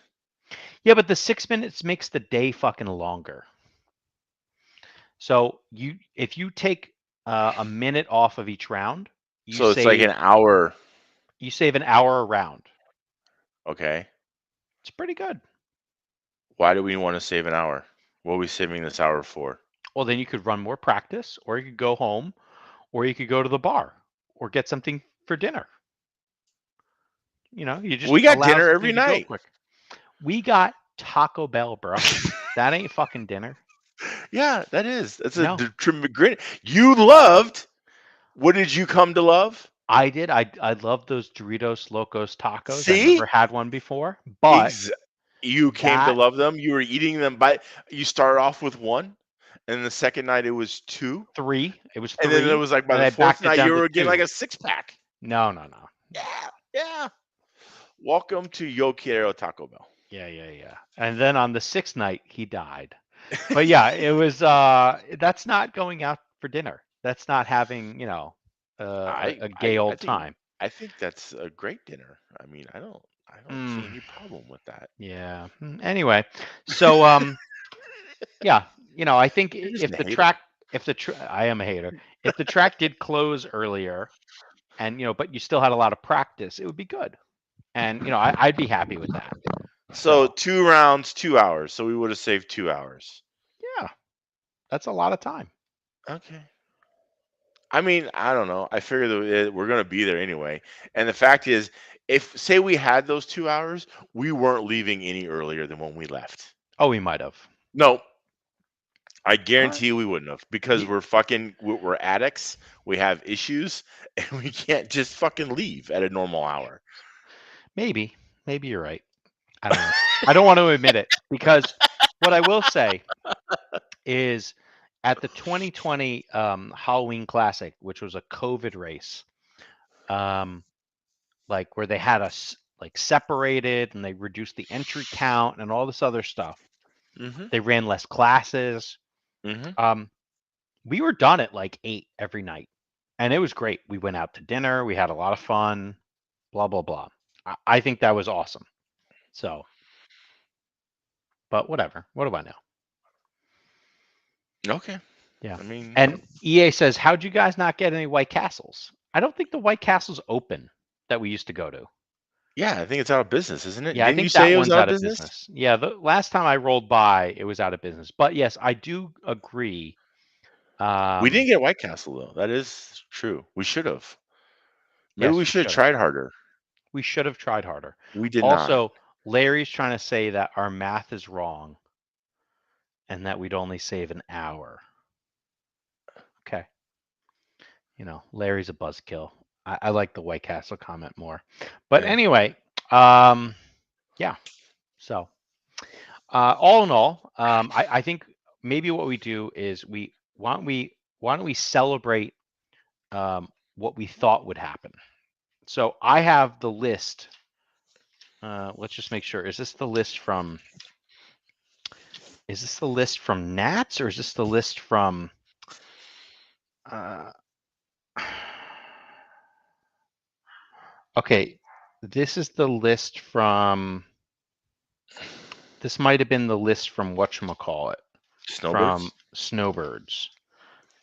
Yeah, but the 6 minutes makes the day fucking longer. So if you take a minute off of each round, So it's like an hour. You save an hour a round. Okay. It's pretty good. Why do we want to save an hour? What are we saving this hour for? Well, then you could run more practice, or you could go home, or you could go to the bar, or get something for dinner. You just We got allows dinner you every to go night. quick. We got Taco Bell, bro. That ain't fucking dinner. Yeah, that is. That's No. a great. You loved. What did you come to love? I did. I love those Doritos Locos tacos. I See? never had one before, but You came to love them. You were eating them you started off with one, and the second night it was 2. 3. It was 3. And then it was like by and the I fourth backed it night down you to were getting 2. like a 6-pack. No. Yeah. Welcome to Yo Quiero Taco Bell. Yeah. And then on the 6th night, he died. But yeah, it was. That's not going out for dinner. That's not having a gay old time. I think that's a great dinner. I mean, I don't see any problem with that. Yeah. Anyway, so yeah, I think if the track, I am a hater. If the track did close earlier, and but you still had a lot of practice, it would be good, and I'd be happy with that. So 2 rounds, 2 hours. So we would have saved 2 hours. Yeah, that's a lot of time. Okay. I mean, I don't know. I figured we're going to be there anyway. And the fact is, if say we had those 2 hours, we weren't leaving any earlier than when we left. Oh, we might have. No. I guarantee you we wouldn't have, because we're addicts. We have issues, and we can't just fucking leave at a normal hour. Maybe you're right. I don't know. I don't want to admit it, because what I will say is at the 2020 Halloween Classic, which was a COVID race, like where they had us like separated and they reduced the entry count and all this other stuff. Mm-hmm. They ran less classes. Mm-hmm. We were done at like 8 every night, and it was great. We went out to dinner. We had a lot of fun. Blah blah blah. I think that was awesome. So, but whatever. What do I know? Okay. Yeah. I mean, and EA says, how'd you guys not get any White Castles? I don't think the White Castle's open that we used to go to. Yeah, I think it's out of business, isn't it? Yeah, Didn't I think you say that it was one's out of business? Yeah, the last time I rolled by, it was out of business. But yes, I do agree. We didn't get White Castle though. That is true. We should have. Maybe Yes, we should have tried harder. We should have tried harder. We did Also, not. Larry's trying to say that our math is wrong and that we'd only save an hour. Okay. Larry's a buzzkill. I like the White Castle comment more. But anyway, yeah. So, all in all, I think maybe what we do is why don't we celebrate what we thought would happen? So I have the list. Let's just make sure. Is this the list from Nats, or is this the list from okay, this is the list from, this might have been the list from whatchamacallit, from Snowbirds.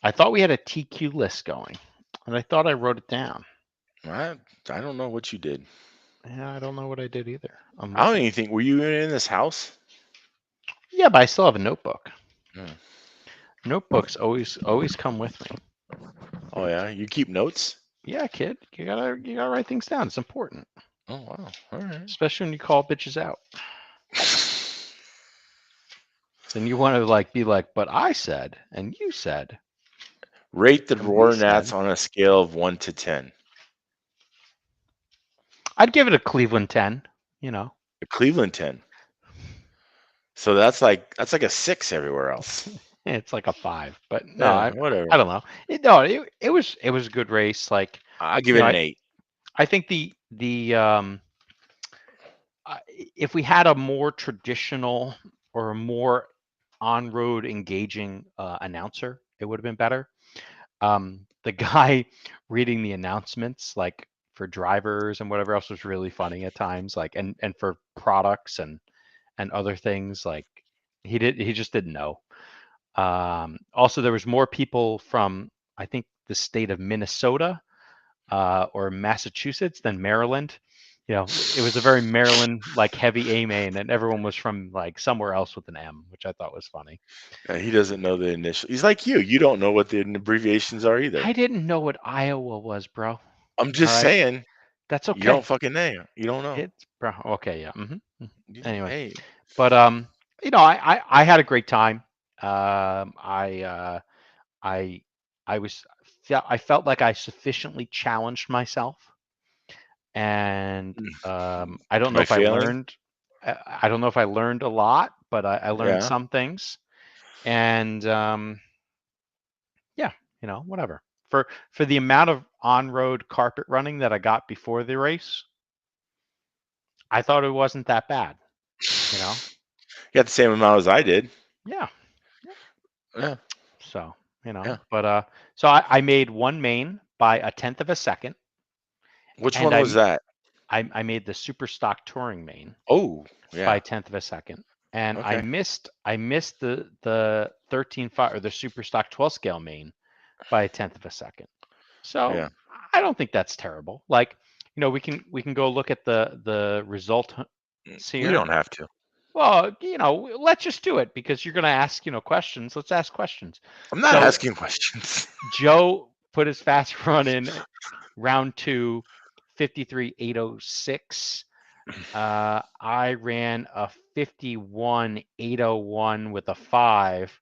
I thought we had a TQ list going, and I thought I wrote it down. I don't know what you did. Yeah, I don't know what I did either. I don't even think, were you in this house? Yeah, but I still have a notebook. Notebooks always come with me. Oh yeah, you keep notes? Yeah, kid, you gotta write things down. It's important, Oh wow, all right. especially when you call bitches out. Then you want to like be like, but I said, and you said, Rate the and we Roar Nats said. on a scale of 1 to 10. I'd give it a Cleveland 10. You know, A Cleveland 10. So that's like a 6 everywhere else. it's like a 5, but no, Yeah, whatever. I don't know. It was a good race. Like, I'll give you it know, an I 8. I think if we had a more traditional or a more on-road engaging announcer, it would have been better. The guy reading the announcements, like for drivers and whatever else, was really funny at times. Like, and for products and other things, like he just didn't know. Also, there was more people from, I think, the state of Minnesota or Massachusetts than Maryland. It was a very Maryland like heavy A main, and everyone was from like somewhere else with an M, which I thought was funny. He doesn't know the initial. He's like you. You don't know what the abbreviations are either. I didn't know what Iowa was, bro. I'm All just right, saying. that's You don't okay. fucking know. You don't know. It's bro. Okay, yeah. Anyway, Hey. but I had a great time. I I I felt like I sufficiently challenged myself, and I don't know By if I failing? learned. I don't know if I learned a lot, but I learned Yeah. some things, and yeah, whatever. For the amount of on-road carpet running that I got before the race, I thought it wasn't that bad. You know, You got the same amount as I did. yeah. Yeah. So Yeah. but so I made one main by a tenth of a second, Which and one was that? I made the super stock touring main Oh, by yeah. a tenth of a second, and I Okay. missed the 13.5 or the super stock 12 scale main by a tenth of a second. So Yeah. I don't think that's terrible. Like, we can go look at the result You here. don't have to. Well, let's just do it because you're going to ask, questions. Let's ask questions. I'm not So asking questions. Joe put his fast run in round 2, 53.806. I ran a 51.801 with a 5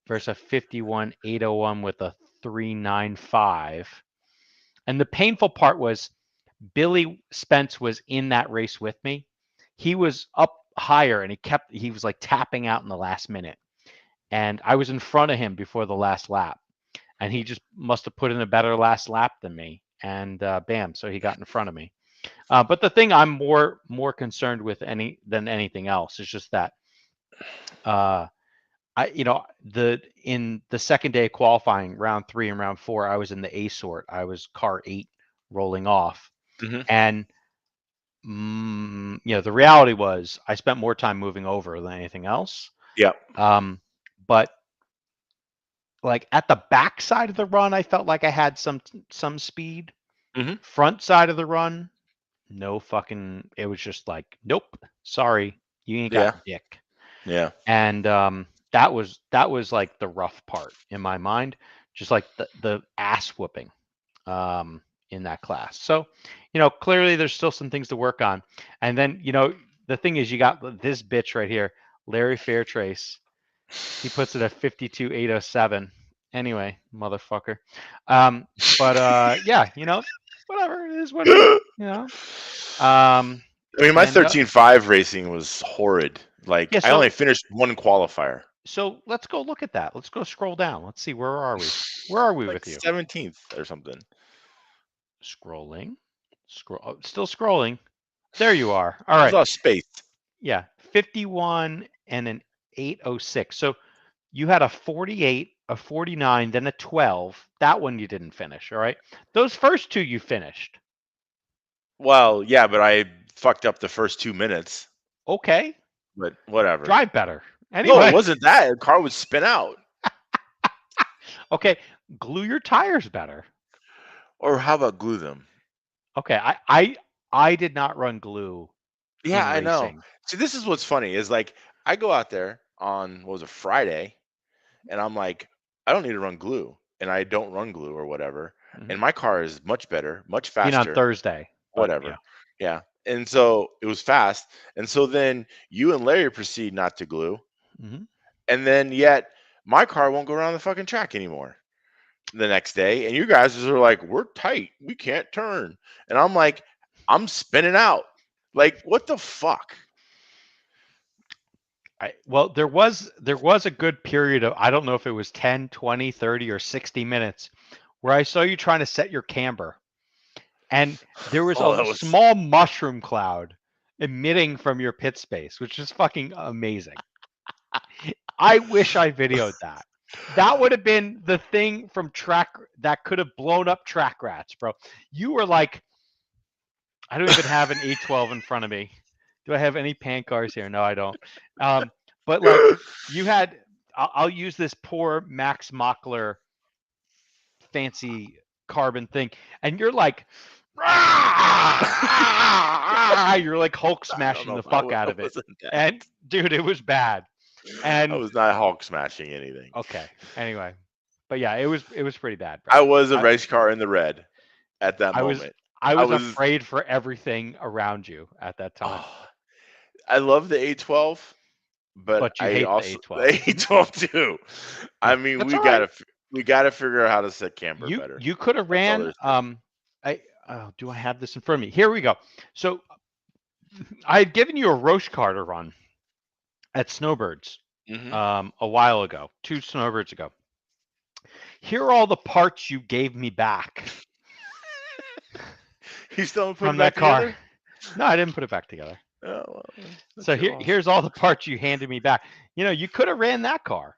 versus a 51.801 with a 3.95. And the painful part was Billy Spence was in that race with me. He was up higher and he was like tapping out in the last minute. And I was in front of him before the last lap. And he just must have put in a better last lap than me. And bam, so he got in front of me. But the thing I'm more concerned with than anything else is just that uh, in the second day of qualifying, round 3 and round 4, I was in the A sort. I was car 8 rolling off, Hmm. and the reality was I spent more time moving over than anything else. Yeah. But like at the back side of the run, I felt like I had some speed. Hmm. Front side of the run, no fucking. It was just like, nope, sorry, you ain't got Yeah. dick. Yeah. And that was like the rough part in my mind, just like the ass whooping in that class. So, clearly there's still some things to work on. And then, the thing is, you got this bitch right here, Larry Fairtrace. He puts it at 52.807. Anyway, motherfucker. But yeah, whatever, it is what it is, you know. Um, I mean, my and 13.5 racing was horrid. Like, yeah, I only finished one qualifier. so let's go look at that. Let's go scroll down. Let's see, where are we? Where are we Like with you? 17th or something. Scrolling. Still scrolling. There you are. All There's a right. lot of space. Yeah, 51 and an 806. So you had a 48, a 49, then a 12. That one you didn't finish, all right? Those first two you finished. Well, yeah, but I fucked up the first 2 minutes. Okay. But whatever. Drive better. No, it Anyway, wasn't that. The car would spin out. okay, glue your tires better. Or how about glue them? Okay, I did not run glue Yeah, in I know. racing. See, this is what's funny is like I go out there on what was a Friday, and I'm like, I don't need to run glue. and I don't run glue or whatever, Mhm. and my car is much better, much Seen on faster, Thursday, but yeah. whatever. Yeah. And so it was fast. And so then you and Larry proceed not to glue. Mhm. And then yet my car won't go around the fucking track anymore the next day. And you guys are like, we're tight. We can't turn. And I'm like, I'm spinning out. Like, what the fuck? Well, there was a good period of, I don't know if it was 10, 20, 30, or 60 minutes where I saw you trying to set your camber. And there was Oh, a that was small mushroom cloud emitting from your pit space, which is fucking amazing. I wish I videoed that. That would have been the thing from track that could have blown up Track Rats, bro. You were like, I don't even have an A12 in front of me. Do I have any pan cars here? No, I don't. But like you had, I'll use this poor Max Mockler fancy carbon thing, and you're like, you're like Hulk I don't smashing know the if fuck out I of it. wasn't that. And dude, it was bad. I And was not Hulk smashing anything. okay, anyway, but yeah, it was pretty bad, I bro. was a race car in the red at that I was moment. I I was was afraid for everything around you at that time, oh, I love the A12, but but you I hate the also A12. the A12 too. I Yeah, mean, that's all right. we gotta figure out how to set camber You better. you could have That's all ran. there's to it. Do I have this in front of me? Here we go. So I had given you a Roche car to run at Snowbirds Mm-hmm. a while ago, 2 Snowbirds ago. Here are all the parts you gave me back You still haven't put from it back that car. together? No, I didn't put it back together. Oh, well, that's So your loss. here's all the parts you handed me back. You know, you could have ran that car,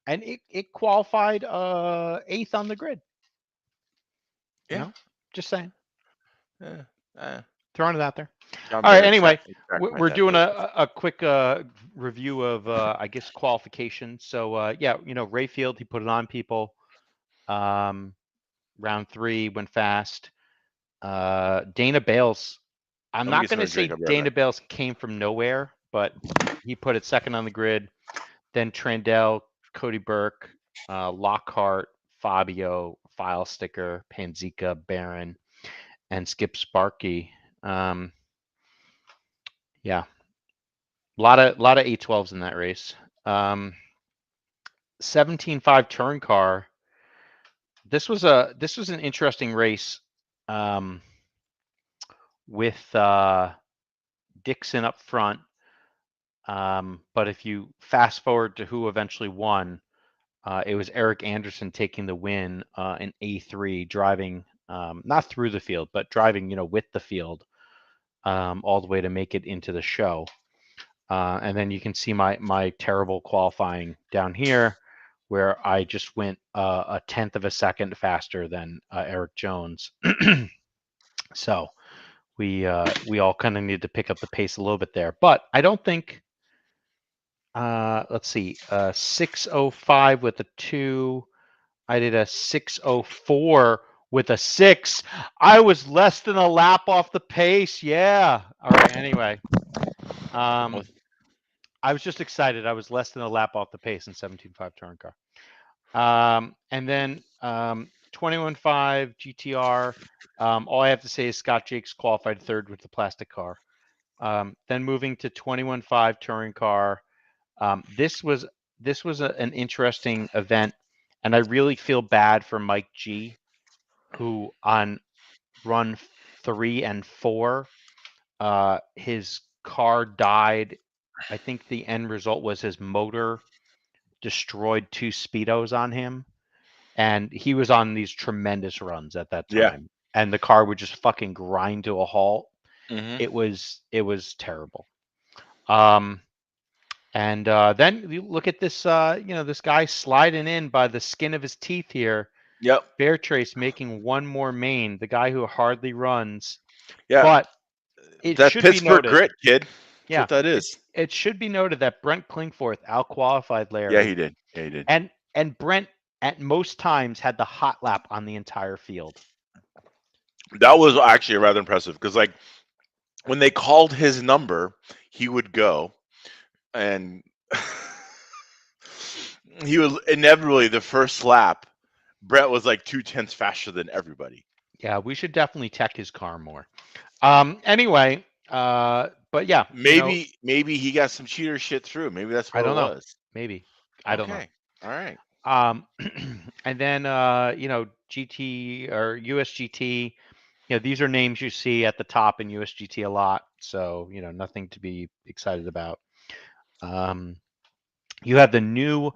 and it qualified 8th on the grid. You Yeah. know, just saying, Yeah. throwing it out there. John All right. Barrett Anyway, might we're have doing those. a quick review of I guess qualification. So yeah, you know, Rayfield, he put it on people. Round 3 went fast. Dana Bales. I'm Let me not get going to something to drink. say I'll be right Dana back. Bales came from nowhere, but he put it second on the grid. Then Trandell, Cody Burke, Lockhart, Fabio, File Sticker, Panzica, Barron, and Skip Sparky. Yeah, a lot of A12s in that race. 17.5 turn car. This was an interesting race with Dixon up front. But if you fast forward to who eventually won, it was Eric Anderson taking the win in A3, driving not through the field, but driving, you know, with the field all the way to make it into the show. And then you can see my terrible qualifying down here, where I just went a tenth of a second faster than Eric Jones. So we all kind of need to pick up the pace a little bit there. But I don't think. Let's see, 6:05 with a 2. I did a 6:04 with a 6. I was less than a lap off the pace. Yeah. All right. Anyway, I was just excited. I was less than a lap off the pace in 17.5 touring car. And then 21.5 GTR. All I have to say is Scott Jakes qualified third with the plastic car. Then moving to 21.5 touring car. This was an interesting event, and I really feel bad for Mike G, who on run 3 and 4, his car died. I think the end result was his motor destroyed 2 speedos on him, and he was on these tremendous runs at that Yeah. time, and the car would just fucking grind to a halt. Mm-hmm. It was terrible. And then you look at this, this guy sliding in by the skin of his teeth here. Yep. Beartrace making one more main, the guy who hardly runs. Yeah. But it that should Pittsburgh be noted. grit, kid. That's Yeah, what that is. It should be noted that Brent Klingforth out-qualified Larry. Yeah, he did. Yeah, he did. And Brent at most times had the hot lap on the entire field. That was actually rather impressive because, like, when they called his number, he would go, and he was inevitably the first lap Brett was like 2/10 faster than everybody. Yeah, we should definitely tech his car more. Anyway, but yeah, Maybe he got some cheater shit through. Maybe that's I what it don't know. was. Maybe. I don't know. Okay. All right. And then GT or USGT, these are names you see at the top in USGT a lot, so nothing to be excited about. You have the new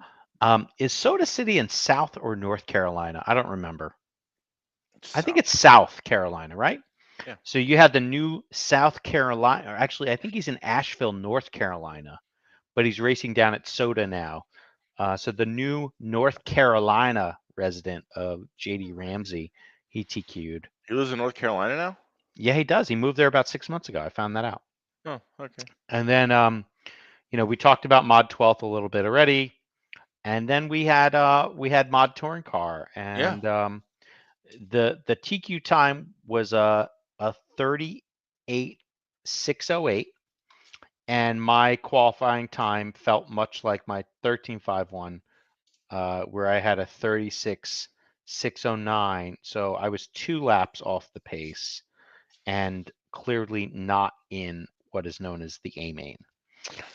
is Soda City in South or North Carolina? I don't remember. I think South. it's South Carolina, right? Yeah. So you have the new South Carolina, or actually I think he's in Asheville, North Carolina, but he's racing down at Soda now. So the new North Carolina resident of JD Ramsey, he TQ'd. He lives in North Carolina now? Yeah, he does. He moved there about 6 months ago. I found that out. Oh, okay. And then we talked about Mod 12th a little bit already. And then we had Mod Touring Car, Yeah. and the TQ time was a 38.608, and my qualifying time felt much like my 13.51, where I had a 36.609. So I was 2 laps off the pace, and clearly not in what is known as the A main.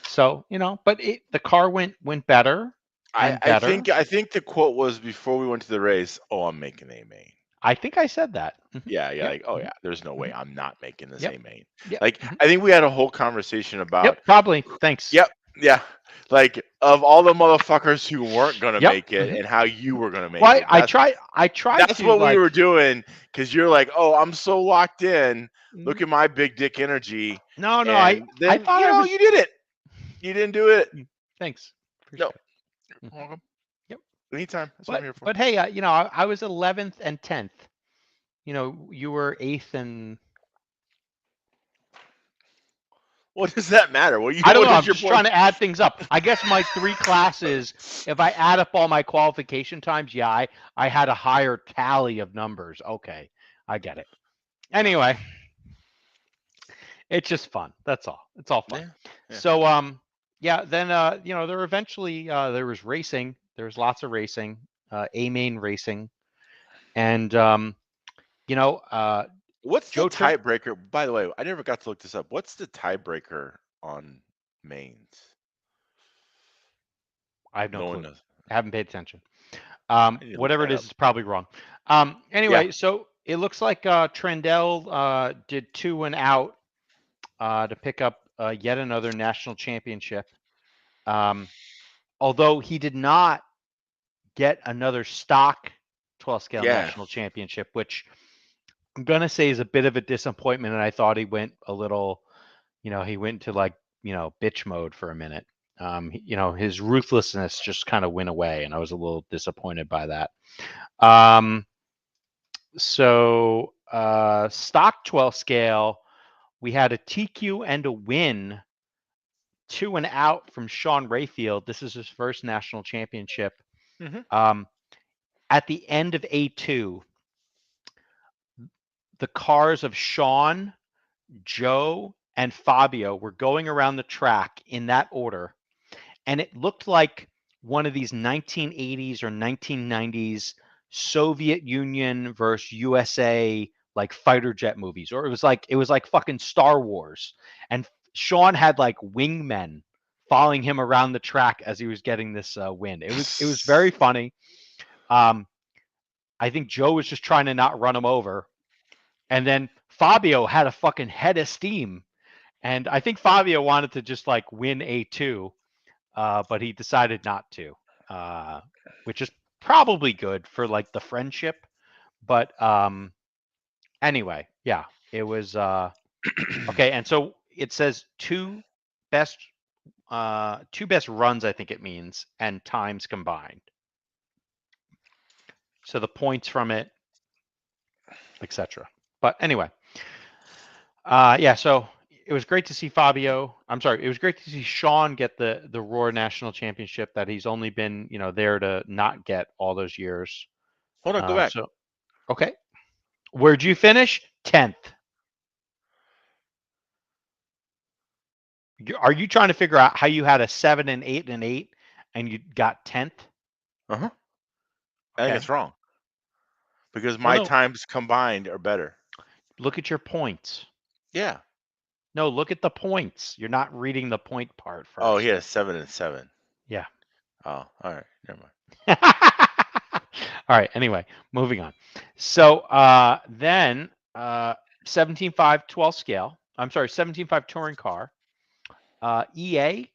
So but the car went better and I better. think the quote was before we went to the race, "Oh, I'm making A main." I think I said that. Yeah, Yep. like, oh yeah, there's no way I'm not making this Yep. A main. Yep. Like, I think we had a whole conversation about, Yep. Probably. Thanks. yep, yeah, like of all the motherfuckers who weren't gonna Yep. make it and how you were gonna make Well, it. I tried. I tried That's to what we like. were doing because you're like, oh, I'm so locked in. Mhm. Look at my big dick energy, No, no. and I then thought I was. you did it. You didn't do it. Thanks. No, Appreciate it. you're welcome. Yep. Anytime. That's what I'm But here for. but hey, I was 11th and 10th. You were 8th and What does that matter? What you? I don't What know. is I'm your just point? trying to add things up. I guess my 3 classes, if I add up all my qualification times, yeah, I had a higher tally of numbers. Okay, I get it. Anyway, it's just fun. That's all. It's all fun. Yeah. Yeah. So yeah, then there eventually there was racing. There was lots of racing, A main racing, and What's the Joe Trim. tiebreaker? By the way, I never got to look this up. What's the tiebreaker on mains? I have no No one clue. knows. I haven't paid attention. I need to look Whatever it that is, up. it's probably wrong. Yeah. Anyway, so it looks like Trendell did 2 and out to pick up yet another national championship. Although he did not get another stock 12 scale Yeah. national championship, which I'm gonna say is a bit of a disappointment. And I thought he went a little, he went to like bitch mode for a minute. His ruthlessness just kind of went away, and I was a little disappointed by that. So stock 12 scale, we had a TQ and a win, 2 and out from Sean Rayfield. This is his first national championship. Hmm. At the end of A2, the cars of Sean, Joe, and Fabio were going around the track in that order, and it looked like one of these 1980s or 1990s Soviet Union versus USA like fighter jet movies, or it was like fucking Star Wars. And Sean had like wingmen following him around the track as he was getting this win. It was very funny. I think Joe was just trying to not run him over, and then Fabio had a fucking head of steam, and I think Fabio wanted to just like win A2, but he decided not to, which is probably good for like the friendship. But anyway, yeah, it was okay. And so it says best two best runs, I think it means, and times combined. So the points from it, etc. But anyway, yeah. So it was great to see Fabio. I'm sorry, it was great to see Sean get the Roar National Championship that he's only been there to not get all those years. Hold on. Go back. So okay, where'd you finish? 10th. Are you trying to figure out how you had a 7 and 8 and 8 and you got 10th? Uh huh. I think Okay. it's wrong. because Well, my no. times combined are better. Look at your points. Yeah. No, look at the points. You're not reading the point part Oh, first. he had a 7 and 7. Yeah. Oh, all right. Never mind. All right. Anyway, moving on. So then 17.5 12 scale. I'm sorry, 17.5 touring car. EA,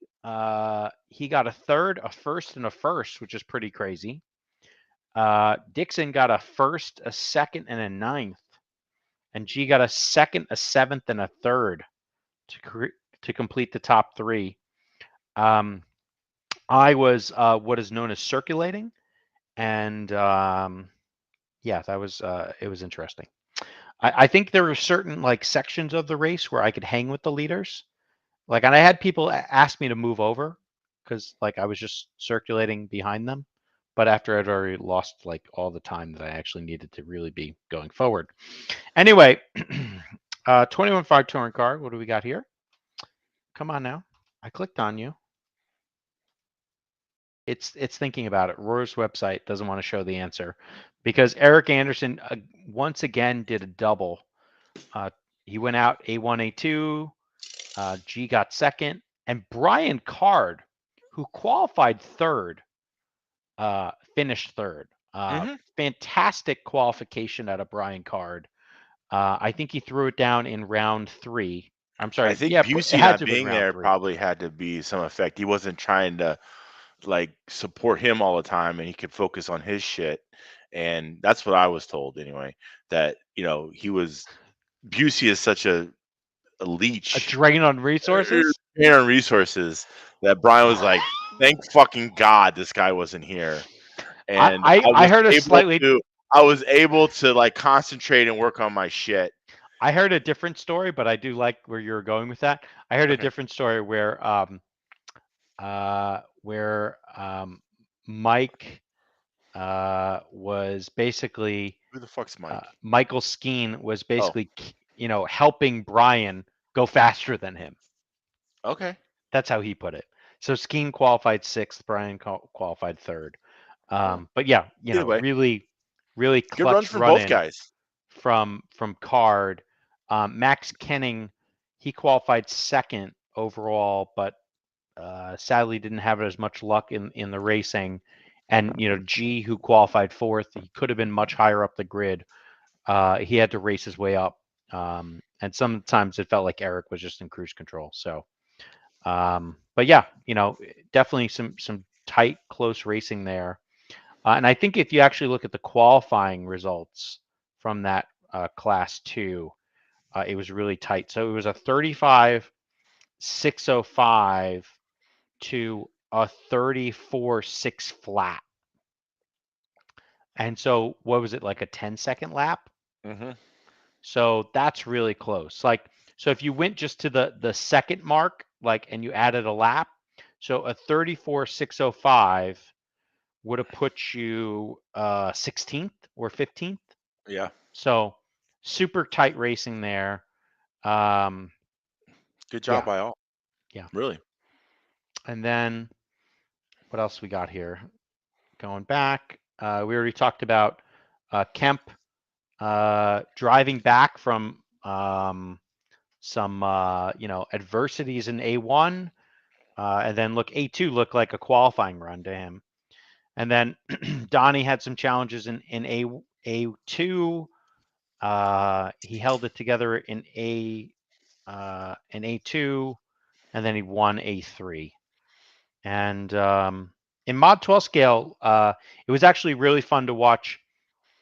he got a third, a first, and a first, which is pretty crazy. Dixon got a first, a second, and a ninth. And G got a second, a seventh, and a third to complete the top three. I was what is known as circulating, and yeah, that was it was interesting. I think there were certain like sections of the race where I could hang with the leaders, like, and I had people ask me to move over because like I was just circulating behind them, but after I'd already lost like all the time that I actually needed to really be going forward. Anyway, 21.5 touring car. What do we got here? Come on now. I clicked on you. It's thinking about it. Roar's website doesn't want to show the answer because Eric Anderson once again did a double. He went out A1, A2. G got second, and Brian Card, who qualified third, finished third. Fantastic qualification out of Brian Card. I think he threw it down in round 3. I'm I sorry. think Yeah, it Busey had not to have been being round there 3. probably had to be some effect. He wasn't trying to like support him all the time, and he could focus on his shit. And that's what I was told anyway. That he was Busey is such a A leech drain on resources. on resources that Brian was like, thank fucking God this guy wasn't here. And I heard a slightly. I was able to like concentrate and work on my shit. I heard a different story, but I do like where you're going with that. I heard a Okay. different story where Mike was basically Who the fuck's Mike? Michael Skeen was Oh, basically helping Brian go faster than him. okay. That's how he put it. So Skeen qualified 6th, Brian qualified 3rd. But yeah, Either way, really, really good runs clutch from both run-in guys. from Card. Max Kenning, he qualified 2nd overall, but sadly didn't have as much luck in the racing. And G, who qualified 4th, he could have been much higher up the grid. He had to race his way up, and sometimes it felt like Eric was just in cruise control. So, but yeah, definitely some tight, close racing there. And I think if you actually look at the qualifying results from that class 2, it was really tight. So it was a 35.605 to a 34.6 flat. And so what was it, like a 10-second lap? Mm-hmm. So that's really close. Like, so if you went just to the second mark, like, and you added a lap, so a 34.605 would have put you 16th or 15th. Yeah. So super tight racing there. Good job Yeah, by all. yeah. Really. And then what else we got here? Going back, we already talked about Kemp driving back from some adversities in A1, and then A2 looked like a qualifying run to him. And then Donnie had some challenges in A2. He held it together in A2, and then he won A3. And in Mod 12 scale, it was actually really fun to watch.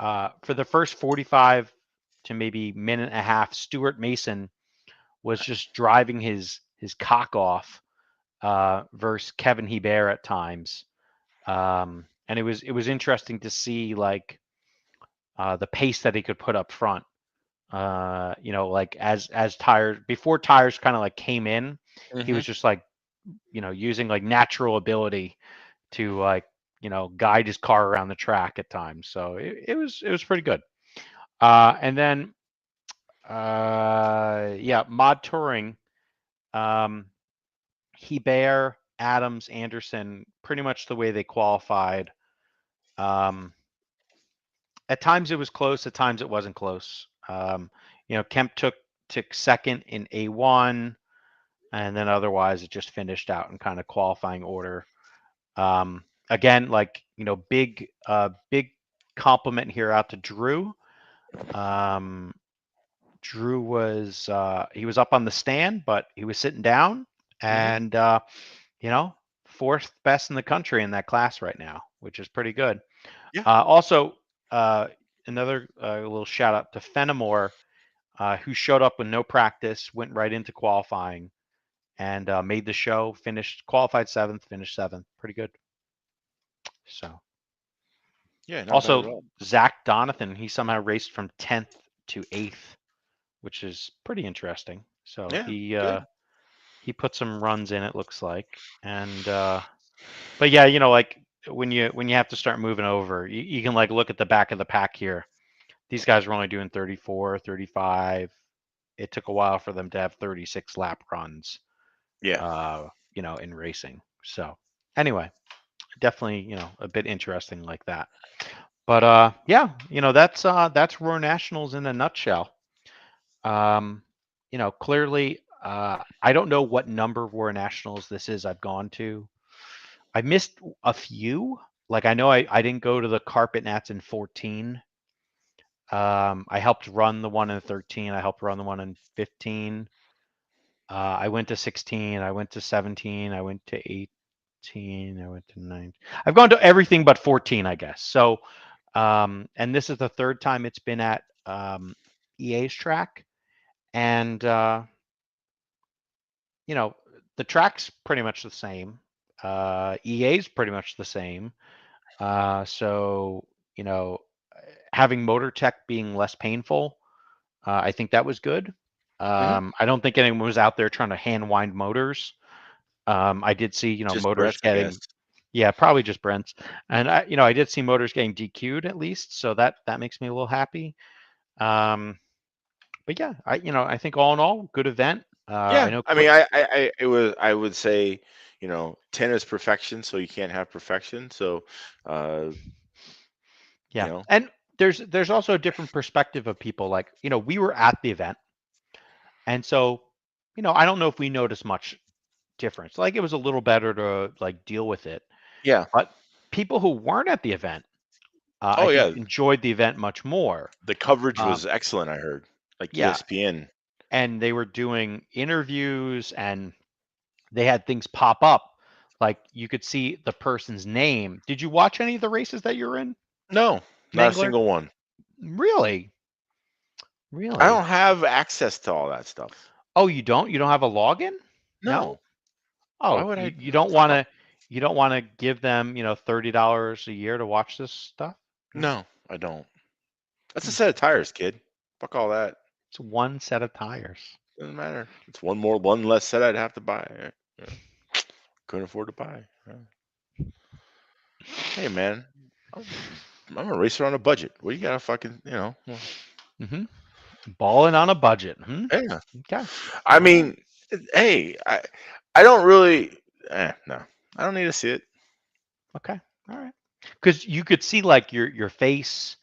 For the first 45 to maybe minute and a half, Stuart Mason was just driving his cock off versus Kevin Hebert at times. And it was interesting to see like the pace that he could put up front. Like as tires before tires kind of like came in, he Mm-hmm. was just like using like natural ability to like guide his car around the track at times. So it was pretty good. And then yeah, mod touring. Hebert, Adams, Anderson, pretty much the way they qualified. at times it was close, at times it wasn't close. Kemp took second in A1, and then otherwise it just finished out in kind of qualifying order. Again, big compliment here out to Drew. Drew was he was up on the stand, but he was sitting down, and fourth best in the country in that class right now, which is pretty good. Yeah. Also, another little shout out to Fenimore, who showed up with no practice, went right into qualifying, and made the show. Qualified seventh, finished seventh. Pretty good. So. Yeah, not bad at Also, all. Zach Donathan, he somehow raced from 10th to 8th, which is pretty interesting. So Yeah, he put some runs in, it looks like. And but yeah, like when you have to start moving over, you can like look at the back of the pack here. These guys were only doing 34, 35. It took a while for them to have 36 lap runs. Yeah. In racing. So anyway, definitely, a bit interesting like that. But yeah, that's Roar Nationals in a nutshell. Clearly, I don't know what number of Roar Nationals this is I've gone to. I missed a few. Like I know I didn't go to the Carpet Nats in 14. I helped run the one in 13. I helped run the one in 15. I went to 16. I went to 17. I went to 18. I went to 9. I've gone to everything but 14, I guess. So, and this is the third time it's been at EA's track. And, the track's pretty much the same. EA's pretty much the same. So, having Motor Tech being less painful, I think that was good. I don't think anyone was out there trying to hand wind motors. I did see, Just motors Brett's, I guess. yeah, probably just Brent's. And I did see motors getting DQ'd at least. So that makes me a little happy. But yeah, I think all in all, good event. I Yeah, know, I mean, I would say, 10 is perfection, so you can't have perfection. So, uh, you yeah. know, And there's also a different perspective of people. Like, we were at the event. And so, I don't know if we noticed much difference. Like it was a little better to like deal with it. yeah. But people who weren't at the event, I Oh think yeah, enjoyed the event much more. the coverage Um, was excellent, I heard. Like yeah. ESPN. And they were doing interviews and they had things pop up. Like you could see the person's name. Did you watch any of the races that you're in, No, not a Mangler? single one. Really? I Really? don't have access to all that stuff. Oh, you don't? You don't have a login? No? No. Why Oh, would I? you don't want to give them, $30 a year to watch this stuff? No? No, I don't. That's a Hmm. set of tires, kid. Fuck all that. It's one set of tires. Doesn't matter. It's one less set I'd have to buy. Yeah. Couldn't afford to buy. Yeah. Hey man, I'm, I'm a racer on a budget. What you got to fucking, well, Hmm. Balling on a budget. Hmm? yeah. Okay. I All right. mean, hey, I don't really. No, I don't need to see it. Okay. All right. Because you could see like your face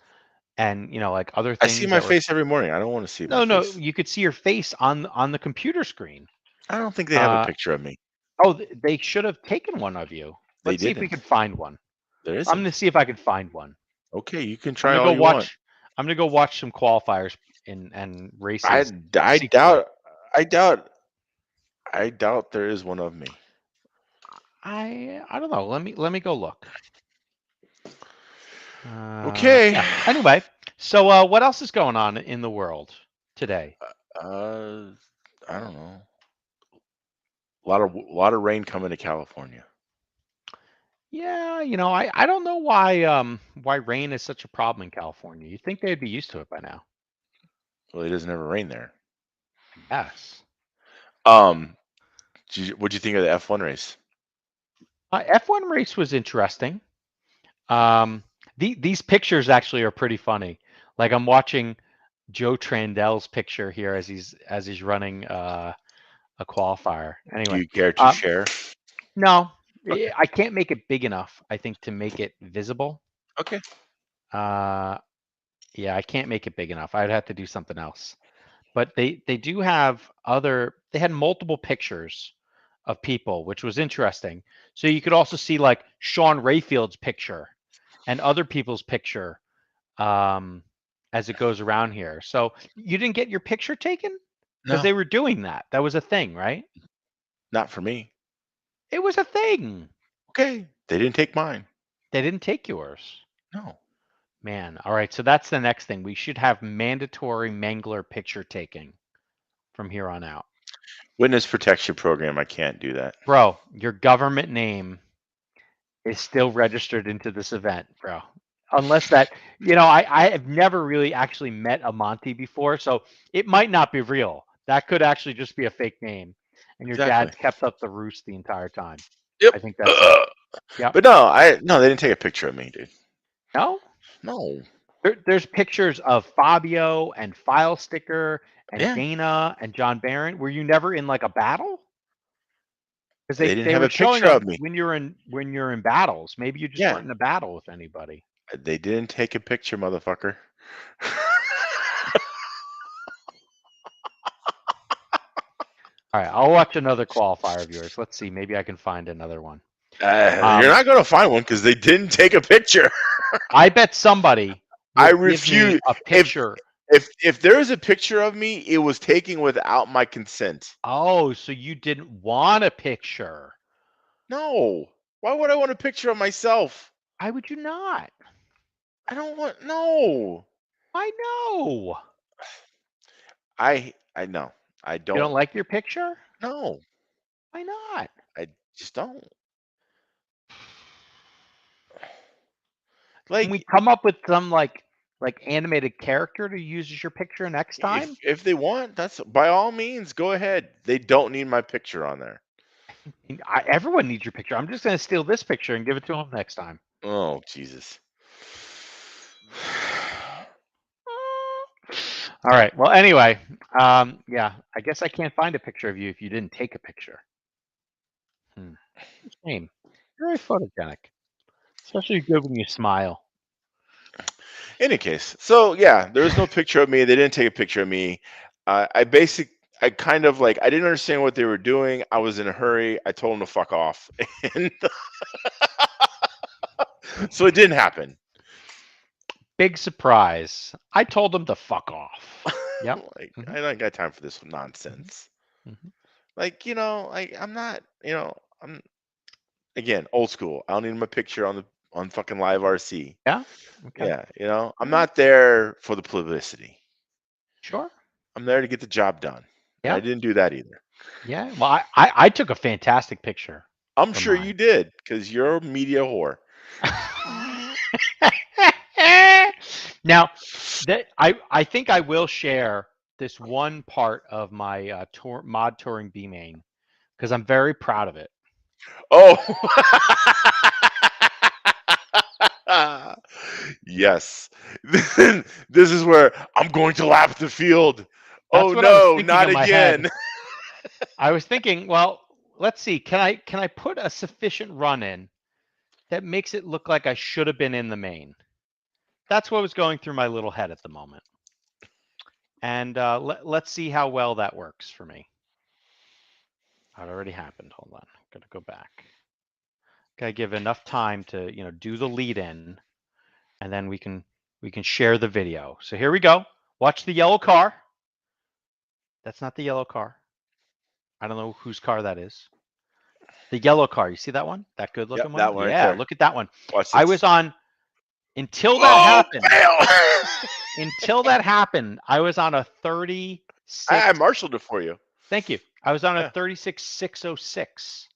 and like other I see things my that were. face every morning. I don't want to see my No, face. you could see your face on the computer screen. I don't think they have a Uh, picture of me. oh, they should have taken one of you. They Let's see if we didn't. could find one. There I'm gonna isn't. see if I can find one. Okay, you can I'm try gonna all go you want. watch. I'm gonna go watch some qualifiers and I races. I See if doubt I doubt I doubt there is one of me. I don't know. Let me go look. Okay. Yeah. Anyway, so what else is going on in the world today? Uh, I don't know. A lot of rain coming to California. Yeah, I don't know why rain is such a problem in California. You'd think they'd be used to it by now. Well, it doesn't ever rain there. I guess. Um, what'd you think of the F1 race? F1 race was interesting. These pictures actually are pretty funny. Like I'm watching Joe Trandel's picture here as he's running a qualifier. Do Anyway, you care to um, share? no, Okay. I can't make it big enough. I think to make it visible. Okay. Uh, Yeah, I can't make it big enough. I'd have to do something else. But they do have other. They had multiple pictures of people, which was interesting. So you could also see like Sean Rayfield's picture and other people's picture as it goes around here. So you didn't get your picture taken because No, they were doing that. That was a thing, right? not for me. It was a thing. Okay, they didn't take mine. They didn't take yours. No. Man, all right. So that's the next thing. We should have mandatory Mangler picture taking from here on out. Witness protection program. I can't do that. Bro, your government name is still registered into this event, bro. Unless that, I have never really actually met a Monty before, so it might not be real. That could actually just be a fake name. And your Exactly. dad's kept up the roost the entire time. Yep. I think that's it. Yep. But no, they didn't take a picture of me, dude. No? No. There's pictures of Fabio and File Sticker and Yeah. Dana and John Barron. Were you never in like a battle? Because They they, didn't they have were a showing picture of them me. when you're in battles. Maybe you just Yeah. weren't in a battle with anybody. They didn't take a picture, motherfucker. All right, I'll watch another qualifier of yours. Let's see. Maybe I can find another one. You're not gonna find one because they didn't take a picture. I bet somebody I will give me refuse. a picture. If there is a picture of me, it was taken without my consent. Oh, so you didn't want a picture. No. Why would I want a picture of myself? Why would you not? I don't want no. I know. I know. I You don't don't like your picture? no. Why not? I just don't. Can we Like come up with some like animated character to use as your picture next time? if they want, that's by all means, go ahead. They don't need my picture on there. Everyone needs your picture. I'm just going to steal this picture and give it to them next time. Oh, Jesus. All right. Well, anyway, yeah, I guess I can't find a picture of you if you didn't take a picture. Shame. You're very photogenic, especially good when you smile. Any case, so yeah, there was no picture of me. They didn't take a picture of me. I kind of like, I didn't understand what they were doing. I was in a hurry. I told them to fuck off. And so it didn't happen. Big surprise. I told them to fuck off. Yep. Like, I don't got time for this nonsense. Mhm. Like, like I'm not, I'm again old school. I don't need my picture on fucking live RC. Yeah. Okay. Yeah, I'm not there for the publicity. Sure. I'm there to get the job done. And I Yeah. didn't do that either. Yeah. Well, I took a fantastic picture. I'm for sure mine. you did, because you're a media whore. Now, I think I will share this one part of my mod touring B main because I'm very proud of it. Oh, yes. This is where I'm going to lap the field. That's Oh what I was no, thinking not in my head. again. I was thinking, well, let's see. Can I put a sufficient run in that makes it look like I should have been in the main? That's what was going through my little head at the moment. And let's see how well that works for me. It already happened. Hold on. I'm going to go back. Gotta give enough time to, do the lead in, and then we can share the video. So here we go. Watch the yellow car. That's not the yellow car. I don't know whose car that is. The yellow car. You see that one? That good looking Yep, one? that one right Yeah, there. look at that one. Watch this. I was on until that happened. Fail! Until that happened, I was on a 36. I marshaled it for you. Thank you. I was on a Yeah. 36,606,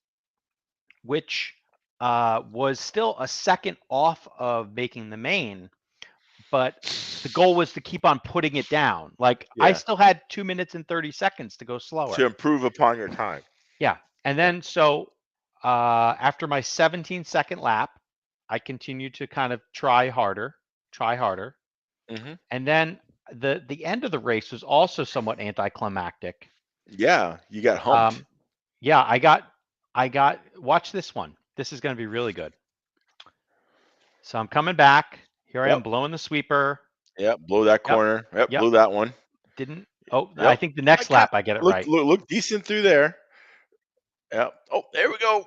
which was still a second off of making the main, but the goal was to keep on putting it down. Like I Yeah. still had 2 minutes and 30 seconds to go slower. To improve upon your time. Yeah. And then so after my 17-second lap, I continued to kind of try harder. Mhm. And then the end of the race was also somewhat anticlimactic. Yeah, you got humped. Yeah, I got watch this one. This is going to be really good. So I'm coming back. Here I am Yep. blowing the sweeper. Yep, blew that Yep. corner. Yep, Yep. blew that one. Didn't. Oh, I Yep. think the next lap I get it right. Look decent through there. Yep. Oh, there we go. Here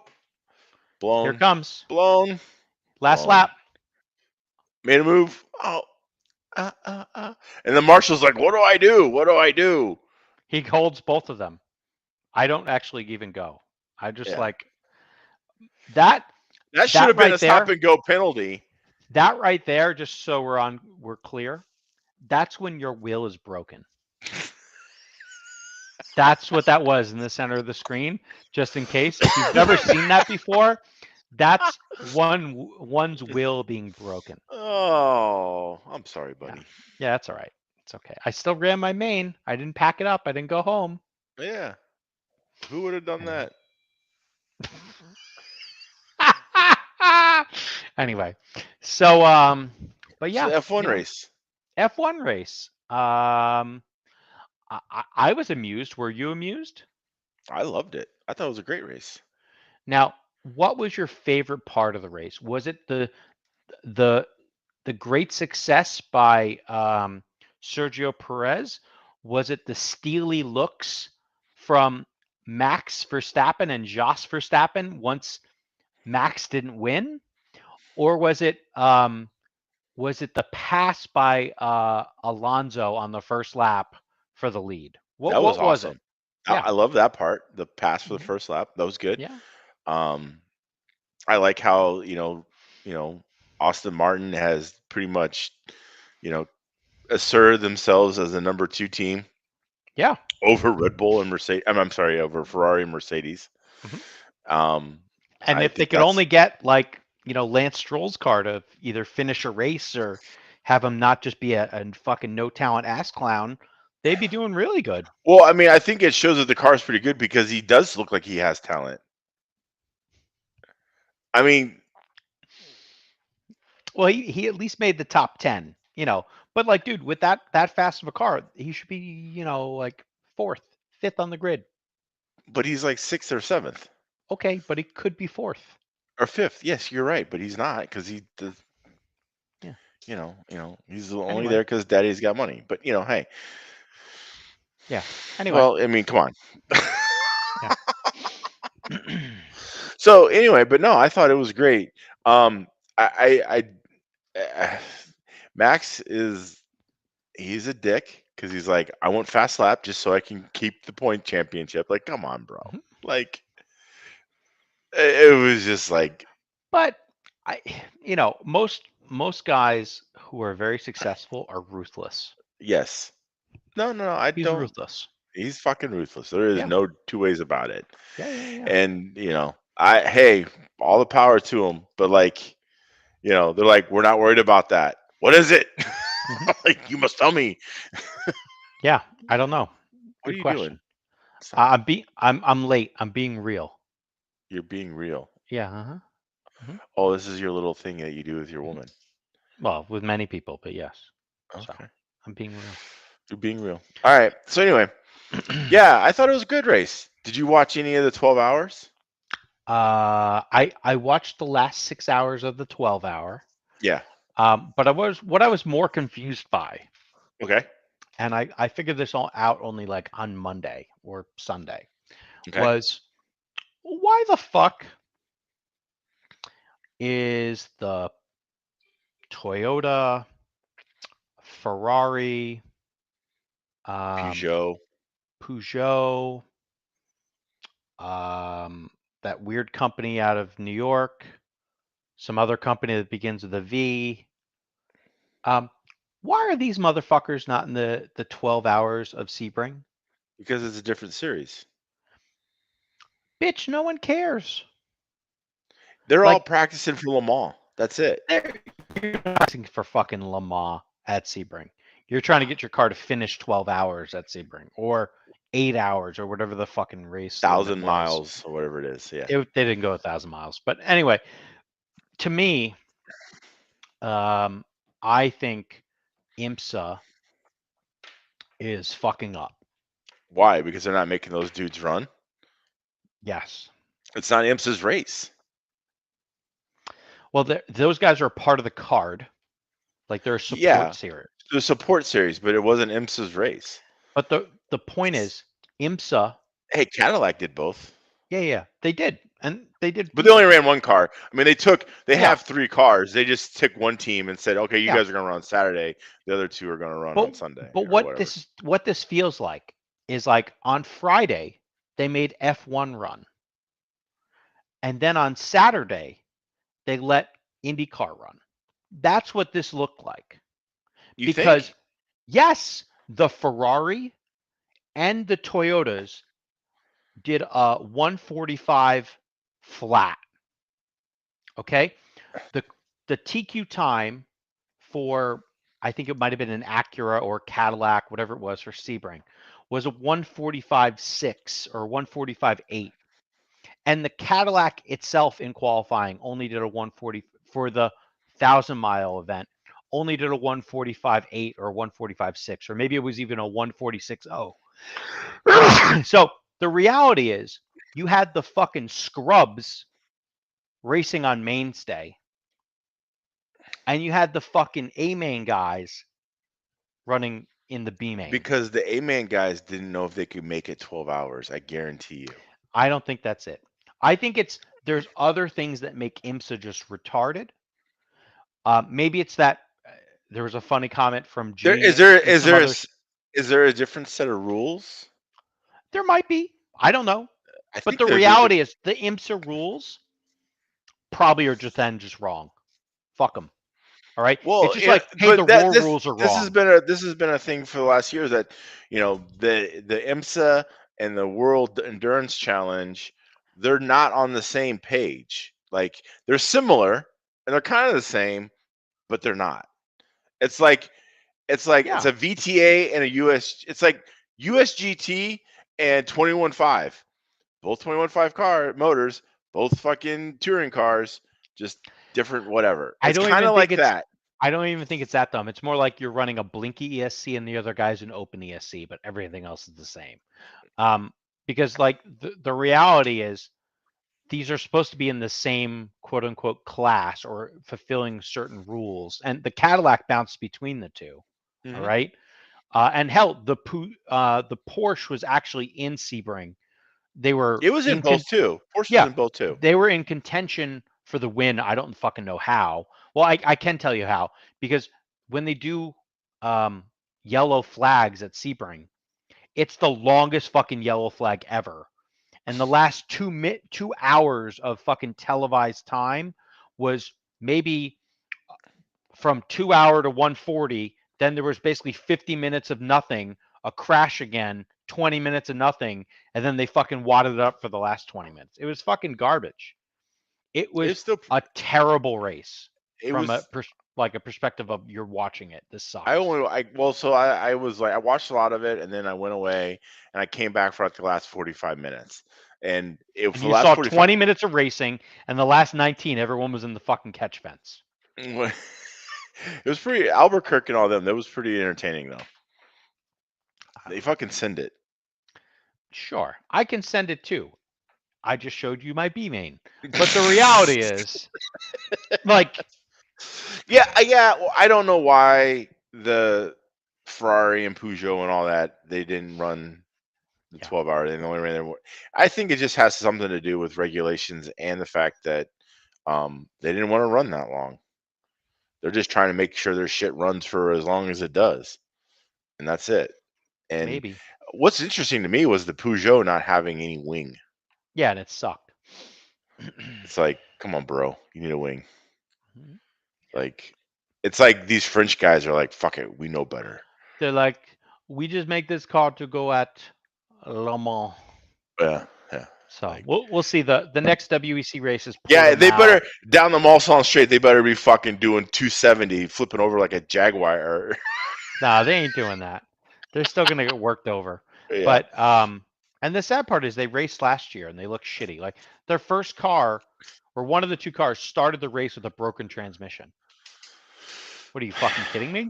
Blown. comes Blown. last Blown. lap. Made a move. Oh. And the marshal's like, "What do I do? What do I do?" He holds both of them. I don't actually even go. I just like that. That should That have been right a stop there. and go penalty. That right there. Just so we're clear. That's when your will is broken. That's what that was in the center of the screen. Just in case, if you've never seen that before, that's one's will being broken. Oh, I'm sorry, buddy. Yeah, that's all right. It's okay. I still ran my main. I didn't pack it up. I didn't go home. Yeah. Who would have done that? Anyway, so but So yeah, the F1 race. F1 race. I was amused. Were you amused? I loved it. I thought it was a great race. Now, what was your favorite part of the race? Was it the great success by Sergio Perez? Was it the steely looks from Max Verstappen and Jos Verstappen once Max didn't win? Or was it the pass by Alonso on the first lap for the lead? That was What was it? awesome. Yeah. I love that part. The pass for the Mhm. first lap. That was good. Yeah. Um, I like how, Austin Martin has pretty much, asserted themselves as the number 2 team Yeah. over Red Bull and Mercedes. I'm sorry, over Ferrari and Mercedes. Mhm. Um, And I if they think could that's only get like, Lance Stroll's car to either finish a race or have him not just be a fucking no talent ass clown, they'd be doing really good. well. I mean, I think it shows that the car's pretty good because he does look like he has talent. I mean, Well, he at least made the top 10, But like, dude, with that fast of a car, he should be, like fourth, fifth on the grid. but he's like 6th or 7th Okay, but he could be fourth. or 5th. Yes, you're right, but he's not because he does. Yeah. He's only Anyway. there because Daddy's got money. But hey, Yeah. Anyway. well, I mean, come on. Yeah. So anyway, but no, I thought it was great. I Max he's a dick because he's like, I want fast lap just so I can keep the point championship. Like, come on, bro. Mhm. Like, it was just like, But I, most guys who are very successful are ruthless. yes, no, I He's don't. ruthless. He's fucking ruthless. There is Yeah. no two ways about it. Yeah. And hey, all the power to him. But like, they're like, we're not worried about that. What is it? Hmm. Like, you must tell me. Yeah. I don't know. What are Good you doing? question. Stop. I'm late. I'm being real. You're being real. Yeah. Uh-huh. Hmm. Oh, this is your little thing that you do with your Hmm. woman. Well, with many people, but yes. So Okay. I'm being real. You're being real. All right. So anyway, yeah, I thought it was a good race. Did you watch any of the 12 hours? I watched the last 6 hours of the 12-hour. Yeah. But what I was more confused by, Okay. and I figured this all out only like on Monday or Sunday, Okay. was why the fuck is the Toyota, Ferrari, Peugeot. Peugeot, that weird company out of New York, some other company that begins with a V. Why are these motherfuckers not in the 12 hours of Sebring? Because it's a different series. Bitch, no one cares. They're all Like, practicing for Le Mans. That's it. you're not practicing for fucking Le Mans at Sebring. You're trying to get your car to finish 12 hours at Sebring or 8 hours or whatever the fucking race limit 1,000 was. miles or whatever it is. Yeah. They didn't go 1,000 miles. But anyway, to me, I think IMSA is fucking up. Why? Because they're not making those dudes run. Yes. It's not IMSA's race. Well, those guys are part of the card. Like they're a support Yeah. series. the support series, but it wasn't IMSA's race. But the point is, IMSA, Hey, Cadillac did both, yeah, they did, and they did but they only decently. ran one car. I mean, they Yeah, have 3 cars. They just took one team and said, okay, you yeah. guys are going to run Saturday. The other 2 are going to run on But Sunday but or whatever. what this feels like is like on Friday they made F1 run, and then on Saturday they let IndyCar run. That's what this looked like. You Because think? yes, the Ferrari and the Toyotas did a 145 flat. Okay, the TQ time for, I think it might have been an Acura or Cadillac, whatever it was for Sebring, was a 145.6 or 145.8. And the Cadillac itself in qualifying only did a 140 for the 1,000-mile event, only did a 145.8 or 145.6, or maybe it was even a 146.0. So the reality is you had the fucking scrubs racing on mainstay, and you had the fucking A main guys running in the B main. Because the A-man guys didn't know if they could make it 12 hours. I guarantee you. I don't think that's it. I think there's other things that make IMSA just retarded. Maybe it's that there was a funny comment from There G is there and is some there a, others. s- is there a different set of rules? There might be. I don't know. I But think the there's a reality is the IMSA rules probably are just wrong. Fuck them. All right. It's well, just like, hey, the but that war rules are this has wrong. been a thing for the last year that the IMSA and the World Endurance Challenge, they're not on the same page. Like they're similar and they're kind of the same, but they're not. It's like it's Yeah. a VTA and a US. It's like USGT and 21.5. Both 21.5 car motors, both fucking touring cars, just different whatever. I It's don't kind even of think like it's that. I don't even think it's that dumb. It's more like you're running a Blinky ESC and the other guy's an open ESC, but everything else is the same. Um, because like the reality is these are supposed to be in the same quote unquote class or fulfilling certain rules. And the Cadillac bounced between the two. All Hmm. right. And hell, the Porsche was actually in Sebring. They were It was in in both too. Porsche was yeah, in both too. they were in contention for the win. I don't fucking know how. Well, I can tell you how, because when they do um, yellow flags at Sebring, it's the longest fucking yellow flag ever. And the last 2 hours of fucking televised time was maybe from 2 hour to 140. Then there was basically 50 minutes of nothing, a crash again, 20 minutes of nothing, and then they fucking wadded it up for the last 20 minutes. It was fucking garbage. It was It's still a terrible race it from was like a perspective of you're watching it. This I sucks. only I well so I was like I watched a lot of it and then I went away and I came back for like the last 45 minutes. And And for the you last saw 45 20 minutes of racing, and the last 19, everyone was in the fucking catch fence. it was pretty Albuquerque and all them. That was pretty entertaining though. I They don't know. fucking send it. Sure, I can send it too. I just showed you my B main. But the reality is, like, Yeah, yeah. Well, I don't know why the Ferrari and Peugeot and all that they didn't run the yeah, 12 hour. They only ran there. I think it just has something to do with regulations and the fact that they didn't want to run that long. They're just trying to make sure their shit runs for as long as it does, and that's it. And maybe. what's interesting to me was the Peugeot not having any wing. Yeah, and it sucked. It's like, come on, bro, you need a wing. Mhm. Like, it's like these French guys are like, fuck it, we know better. They're like, we just make this car to go at Le Mans. Yeah, yeah. So Like, we'll see. The next WEC race is yeah, they better Portimao. down the Mulsanne straight. They better be fucking doing 270, flipping over like a Jaguar. Nah, they ain't doing that. They're still gonna get worked over. Yeah. But and the sad part is they raced last year and they look shitty. Like their first car, or one of the two cars, started the race with a broken transmission. What are you fucking kidding me?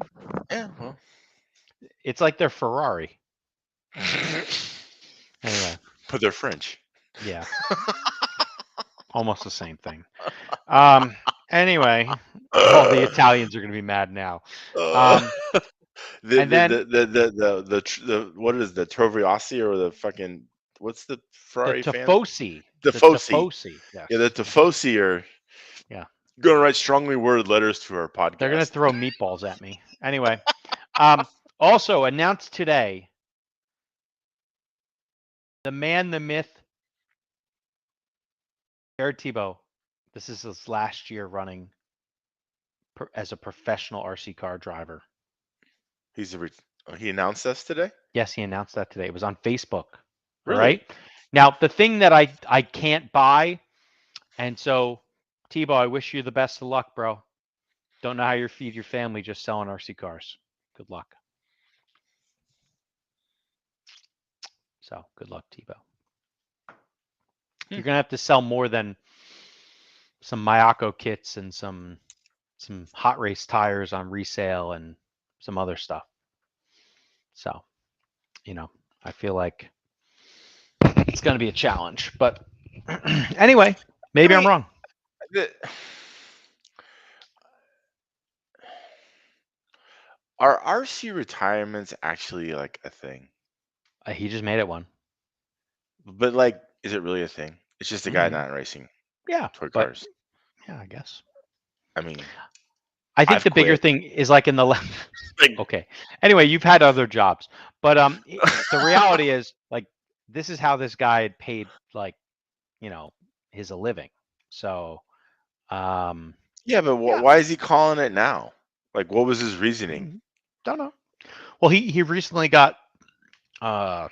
Yeah. Well. It's like their Ferrari. Anyway, But they're French. yeah, almost the same thing. Um, anyway, all the Italians are gonna be mad now. Uh, Um, And then the what is the Troviossi or the fucking what's the the Ferrari fan? Tifosi, The the Fosi. Tifosi, Yeah, the yes, Tifosi are yeah. gonna write strongly worded letters to our They're gonna podcast. throw meatballs at me. Anyway, also announced today, the man, the myth, Jared Tebow. This is his last year running as a professional RC car driver. He announced this today? Yes, he announced that today. It was on Facebook. All Really? right. Now, the thing that I can't buy, and so Tebow, I wish you the best of luck, bro. Don't know how you feed your family just selling RC cars. Good luck. So good luck, Tebow. You're gonna have to sell more than some Miyako kits and some hot race tires on resale and some other stuff. So, I feel like it's gonna be a challenge. But anyway, maybe I I'm mean, wrong. the, are RC retirements actually like a thing? He just made it one. But like, is it really a thing? It's just a guy not racing Yeah, toy but cars. yeah, I guess. I mean, I think I've the bigger quit. thing is like in the Like, okay. Anyway, you've had other jobs, but the reality is like this is how this guy had paid like his a living. So yeah, but yeah, why is he calling it now? Like, what was his reasoning? don't know. Well, he recently got uh,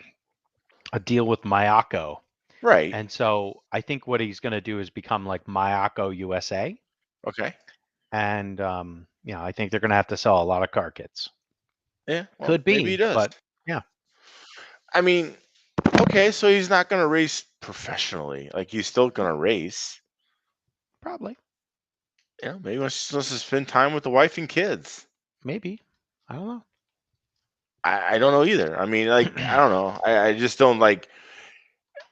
a deal with Miyako, Right. and so I think what he's going to do is become like Miyako USA, Okay. and I think they're going to have to sell a lot of car kits. Yeah. Well, Could maybe he be, does. but yeah, I mean, okay, so he's not going to race professionally. Like, he's still going to race. probably, Maybe he wants to spend time with the wife and kids. maybe. I don't know. I don't know either. I mean, like, I don't know. I just don't like.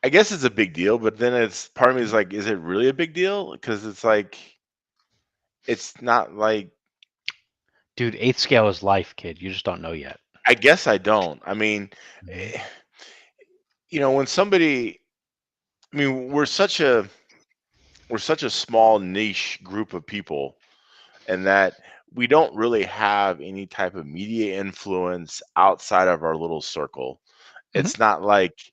I guess it's a big deal, but then it's part of me is like, is it really a big deal? Because it's like, it's not like. Dude, 8th scale is life, kid. You just don't know yet. I guess I don't. I mean, Mhm. when somebody. I mean, we're such a small niche group of people, and that we don't really have any type of media influence outside of our little circle. Mhm. It's not like.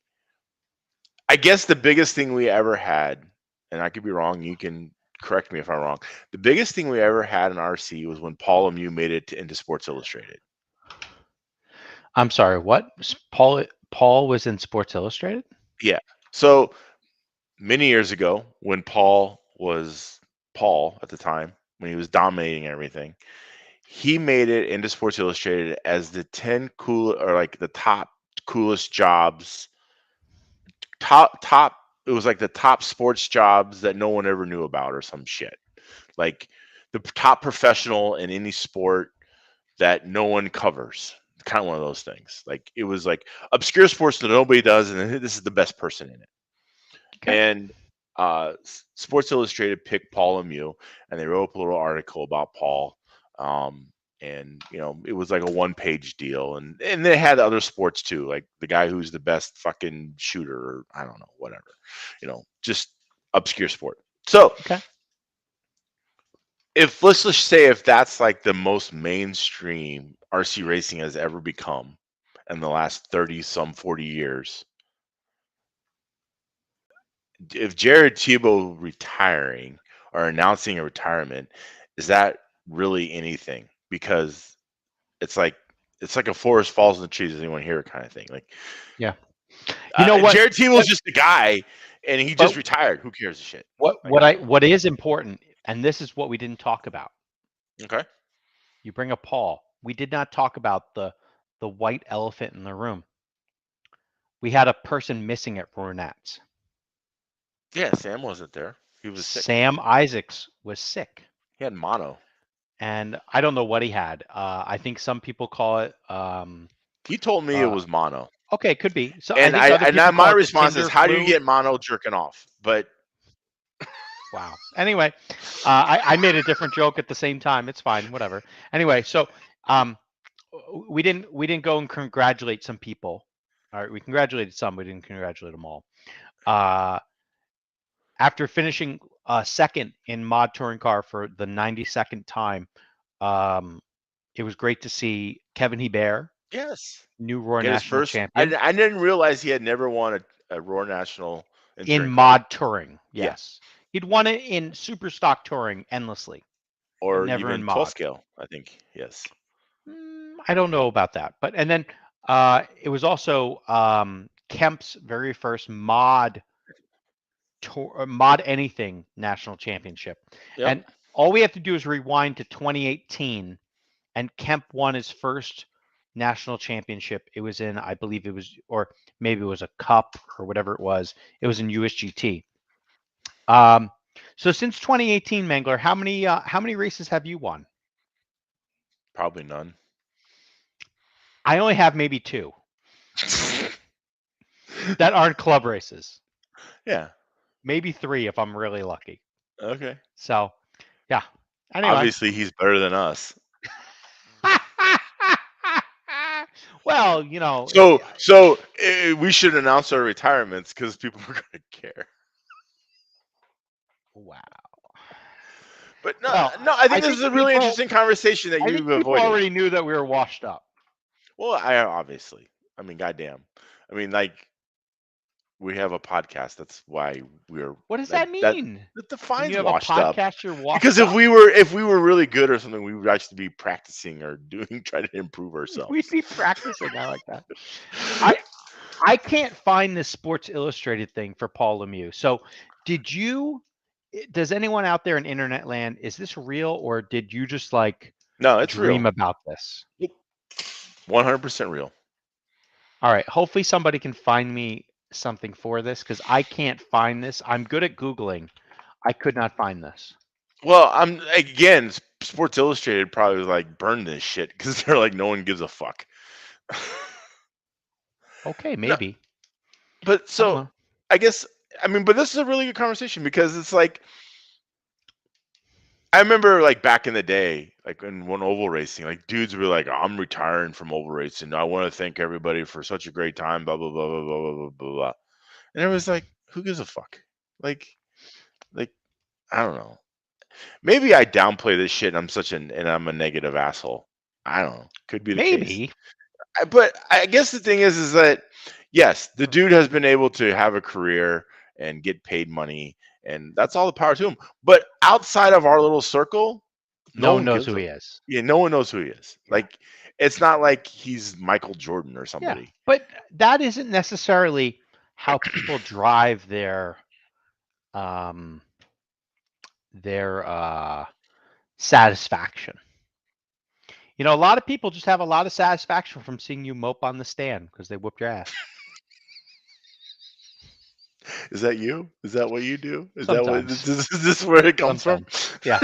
I guess the biggest thing we ever had, and I could be wrong, you can correct me if I'm wrong. The biggest thing we ever had in RC was when Paul Lemieux made it into Sports Illustrated. I'm sorry, what? Paul was in Sports Illustrated? Yeah. So many years ago, when Paul was Paul at the time, when he was dominating everything, he made it into Sports Illustrated as the 10 cool or like the top coolest jobs. Top. It was like the top sports jobs that no one ever knew about or some shit. Like the top professional in any sport that no one covers. Kind of one of those things. Like it was like obscure sports that nobody does, and this is the best person in it. Okay. And Sports Illustrated picked Paul Lemieux, and they wrote up a little article about Paul. And it was like a one-page deal, and they had other sports too, like the guy who's the best fucking shooter, or I don't know, whatever, just obscure sport. So Okay. let's just say if that's like the most mainstream RC racing has ever become in the last 40 years, if Jared Tebow retiring or announcing a retirement, is that really anything? Because it's like a forest falls in the trees. Does anyone hear it kind of thing? Like, Yeah. You know what? Jared Tebow's just a guy, and he just But retired. Who cares a shit? what is important, and this is what we didn't talk about. Okay. You bring up Paul. We did not talk about the white elephant in the room. We had a person missing at Ronats. Yeah, Sam wasn't there. He was sick. Sam Isaacs was sick. He had mono. And I don't know what he had. I think some people call it. He told me it Uh, was mono. okay, could be. So I And think other people my call it the response is, Tinder how do you flu. get mono jerking off? But Wow. Anyway, I made a different joke at the same time. It's fine. Whatever. Anyway, so we didn't go and congratulate some people. All right, we congratulated some, we didn't congratulate them all. After finishing second in mod touring car for the 92nd time, it was great to see Kevin Hebert, Yes. new Roar Get his National first. champion, I didn't realize he had never won a Roar National in in touring car. mod touring. Yeah. Yes, he'd won it in super stock touring endlessly, but Or never in even 12 mod. scale, I think. Yes. I don't know about that, but and then it was also Kemp's very first mod tour, mod anything national championship, Yep. and all we have to do is rewind to 2018, and Kemp won his first national championship. It was in, I believe it was, or maybe it was a cup or whatever it was. It was in USGT. So since 2018, Mangler, how many races have you won? Probably none. I only have maybe two that aren't club races. Yeah. Maybe three if I'm really lucky. Okay. So, yeah. Anyway. Obviously, he's better than us. Well, you know, So we should announce our retirements because people are going to care. wow. But no, Well, no, I I think this is think a really people, interesting conversation that I you've think people avoided. already knew that we were washed up. Well, I obviously. I mean, goddamn. I mean, like we have a podcast. That's why we're What does like that that. mean? That When you defines have a washed up. podcast, you're Because washed up? if we were really good or something, we would actually be practicing or doing trying to improve We'd ourselves. be practicing. I like that. I can't find this Sports Illustrated thing for Paul Lemieux. So, did you? Does anyone out there in internet land, is this real, or did you just like No, it's dream real. about this? 100% real. All right. Hopefully, somebody can find me something for this because I can't find this. I'm good at Googling. I could not find this. Well, I'm again, Sports Illustrated probably like burn this shit because they're like no one gives a fuck. Okay, No, maybe. but I don't so know. I guess I mean, but this is a really good conversation because it's like I remember like back in the day, like in one oval racing, like dudes were like, "I'm retiring from oval racing. I want to thank everybody for such a great time." Blah blah blah blah blah blah blah blah. Blah. And it was like, who gives a fuck? Like, like I don't know. Maybe I downplay this shit. And I'm such an and I'm a negative asshole. I don't know. Could be the case. Maybe. But I guess the thing is that yes, the dude has been able to have a career and get paid money, and that's all the power to him. But outside of our little circle, no No one one knows gives who a he is. yeah, no one knows who he is. Yeah. Like it's not like he's Michael Jordan or Yeah. somebody. But that isn't necessarily how people drive um their satisfaction. You know, a lot of people just have a lot of satisfaction from seeing you mope on the stand because they whooped your ass. Is that you? Is that what you do? Is that what Sometimes. is this where it comes from? Sometimes. Yeah.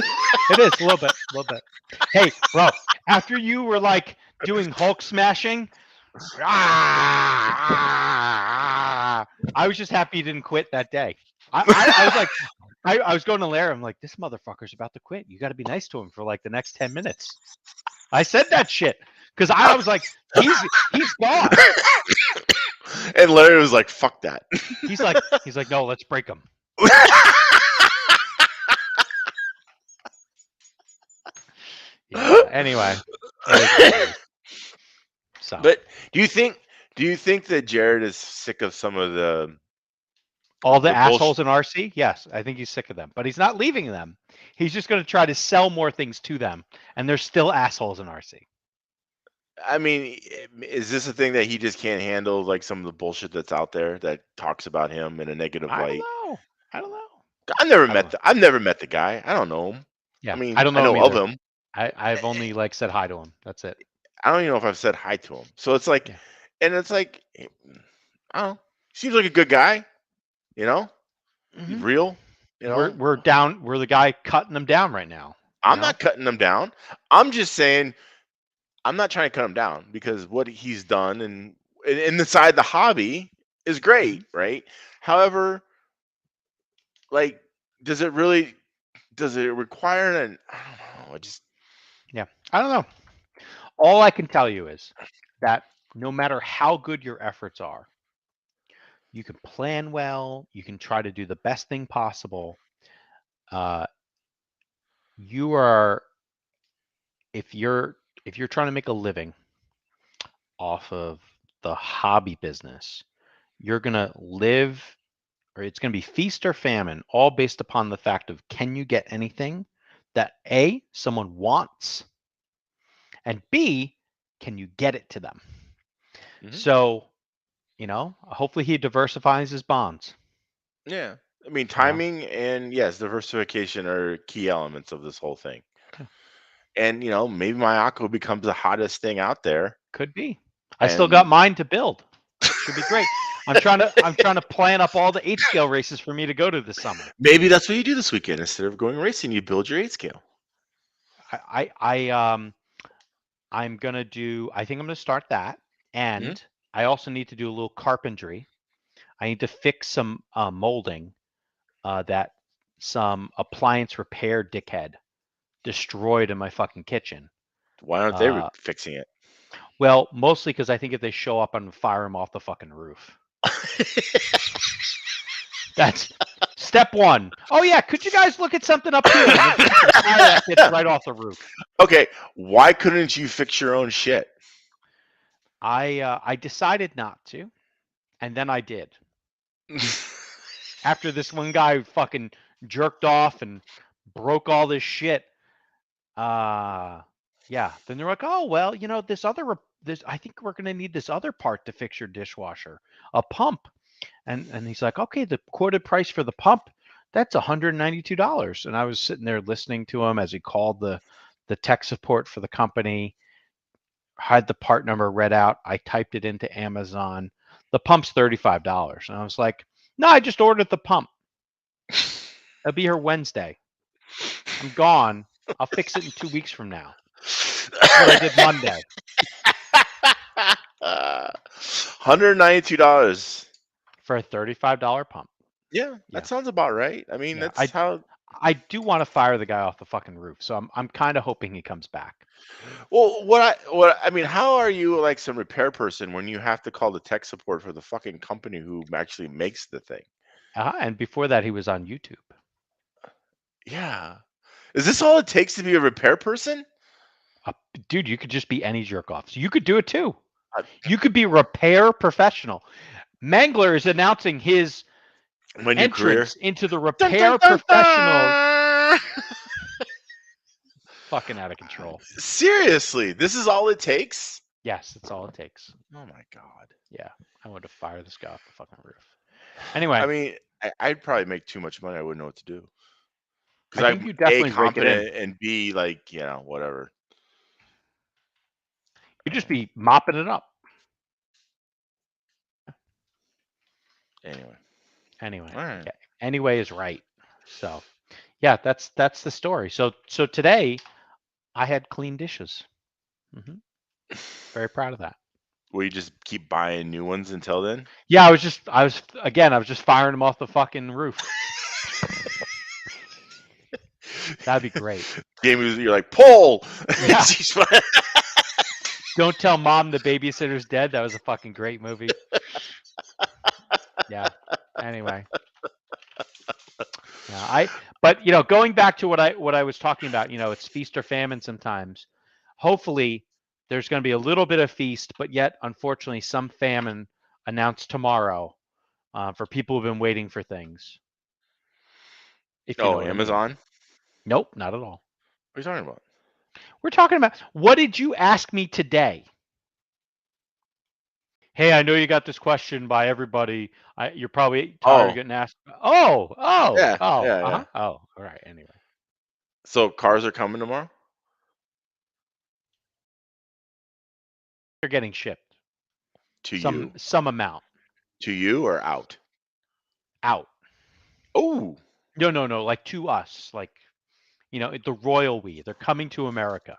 It is a little bit. A little bit. Hey, bro, after you were like doing Hulk smashing, I was just happy you didn't quit that day. I was like, I was going to Larry. I'm like, this motherfucker's about to quit. You got to be nice to him for like the next 10 minutes. I said that shit because I was like, he's gone. And Larry was like, "Fuck that." He's like, no, let's break him. Yeah. Anyway, it is what it is. So But do you think that Jared is sick of some of all the the bullshit? assholes in RC, yes, I think he's sick of them, but he's not leaving them. He's just going to try to sell more things to them, and they're still assholes in RC. I mean, is this a thing that he just can't handle, like some of the bullshit that's out there that talks about him in a negative I don't light? know. I don't know. I don't know. I've never met the guy. I don't know him. I Yeah, I mean, don't I know him know of either. him. I've only like said hi to him. That's it. I don't even know if I've said hi to him. So it's like, Yeah. and it's like, I don't know. Seems like a good guy. You know, he's Hmm. real. You know, We're down. We're the guy cutting them down right now. You I'm know. not cutting him down. I'm just saying I'm not trying to cut him down because what he's done and inside the hobby is Hmm. great, right? However, like, does it really? Does it require an? I don't know. I just Yeah. I don't know. All I can tell you is that no matter how good your efforts are, you can plan well, you can try to do the best thing possible. Uh, you are if you're trying to make a living off of the hobby business, you're gonna live, or it's gonna be feast or famine, all based upon the fact of can you get anything that A, someone wants, and B, can you get it to them? So, hopefully he diversifies his bonds. Yeah. I mean, You know, timing and yes, diversification are key elements of this whole thing. Yeah. And maybe my Akko becomes the hottest thing out there. Could be. I still got And mine to build. Should be great. I'm trying to plan up all the 8 scale races for me to go to this summer. maybe that's what you do this weekend. Instead of going racing, you build your 8 scale. I'm gonna do. I think I'm gonna start that, Mhm. and I also need to do a little carpentry. I need to fix some molding that some appliance repair dickhead destroyed in my fucking kitchen. Why aren't they Uh, fixing it? well, mostly because I think if they show up, I'm gonna fire them off the fucking roof. That's step one. Oh yeah, could you guys look at something up here? And then fire that bitch right off the roof. Okay, why couldn't you fix your own shit? I decided not to, and then I did. After this one guy fucking jerked off and broke all this shit. Yeah. Then they're like, oh well, this I think we're gonna need this other part to fix your dishwasher, a pump. And he's like, okay, the quoted price for the pump, that's $192. And I was sitting there listening to him as he called the tech support for the company, had the part number read out. I typed it into Amazon. The pump's $35. And I was like, no, I just ordered the pump. It'll be here Wednesday. I'm gone. I'll fix it in 2 weeks from now. That's what I did Monday. $192 for a $35 pump. Yeah, Yeah. that sounds about right. I mean, Yeah. that's how. I do want to fire the guy off the fucking roof, so I'm kind of hoping he comes back. Well, I mean, how are you like some repair person when you have to call the tech support for the fucking company who actually makes the thing? And before that, he was on YouTube. Yeah. Is this all it takes to be a repair person? Dude, you could just be any jerk off. So you could do it too. Uh, You could be repair professional. Mangler is announcing his When your career. entrance into the Dun, repair dun, dun, professional. dun! Fucking out of control. Seriously, this is all it takes? Yes, that's all it takes. Oh my god. Yeah, I want to fire this guy off the fucking roof. Anyway, I mean, I'd probably make too much money. I wouldn't know what to do. I Because think I'm you A, definitely rake it in. competent, and B, like, whatever. You'd just be mopping it up. Anyway. All right. Yeah. Anyway is right. So, yeah, that's the story. So today I had clean dishes. Very proud of that. Will you just keep buying new ones until then? Yeah, I was just firing them off the fucking roof. That'd be great. You're like, pull! Yeah. Don't tell mom the babysitter's dead. That was a fucking great movie. Yeah. Anyway. Yeah, but going back to what I was talking about, it's feast or famine sometimes. Hopefully there's going to be a little bit of feast, but yet unfortunately some famine announced tomorrow for people who've been waiting for things. If you know what Amazon? I mean. Nope, not at all. What are you talking about? We're talking about, what did you ask me today? Hey, I know you got this question by everybody. You're probably tired of getting asked. Yeah. Oh, all right. Anyway. So cars are coming tomorrow? They're getting shipped. To you? Some amount. To you or out? Out. Oh. No, like to us. Like, the royal we. They're coming to America.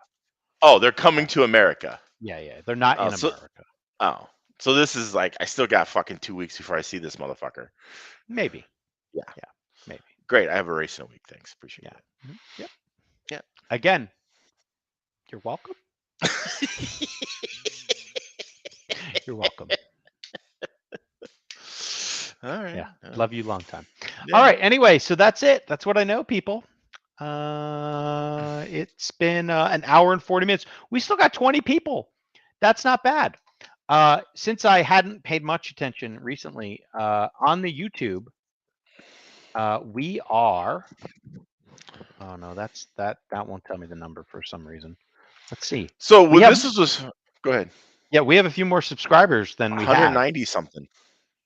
Oh, they're coming to America. Yeah. They're not in America. Oh. So this is like, I still got fucking 2 weeks before I see this motherfucker. Maybe. Yeah. Maybe. Great. I have a race in a week. Thanks. Appreciate it. Yep. Yeah. Again, you're welcome. You're welcome. All right. Yeah, love you long time. Yeah. All right. Anyway, so that's it. That's what I know, people. It's been an hour and 40 minutes. We still got 20 people. That's not bad. Since I hadn't paid much attention recently on the YouTube, we are. Oh no, that won't tell me the number for some reason. Let's see. So We when have, this was, go ahead. yeah, we have a few more subscribers than we had. 190 something.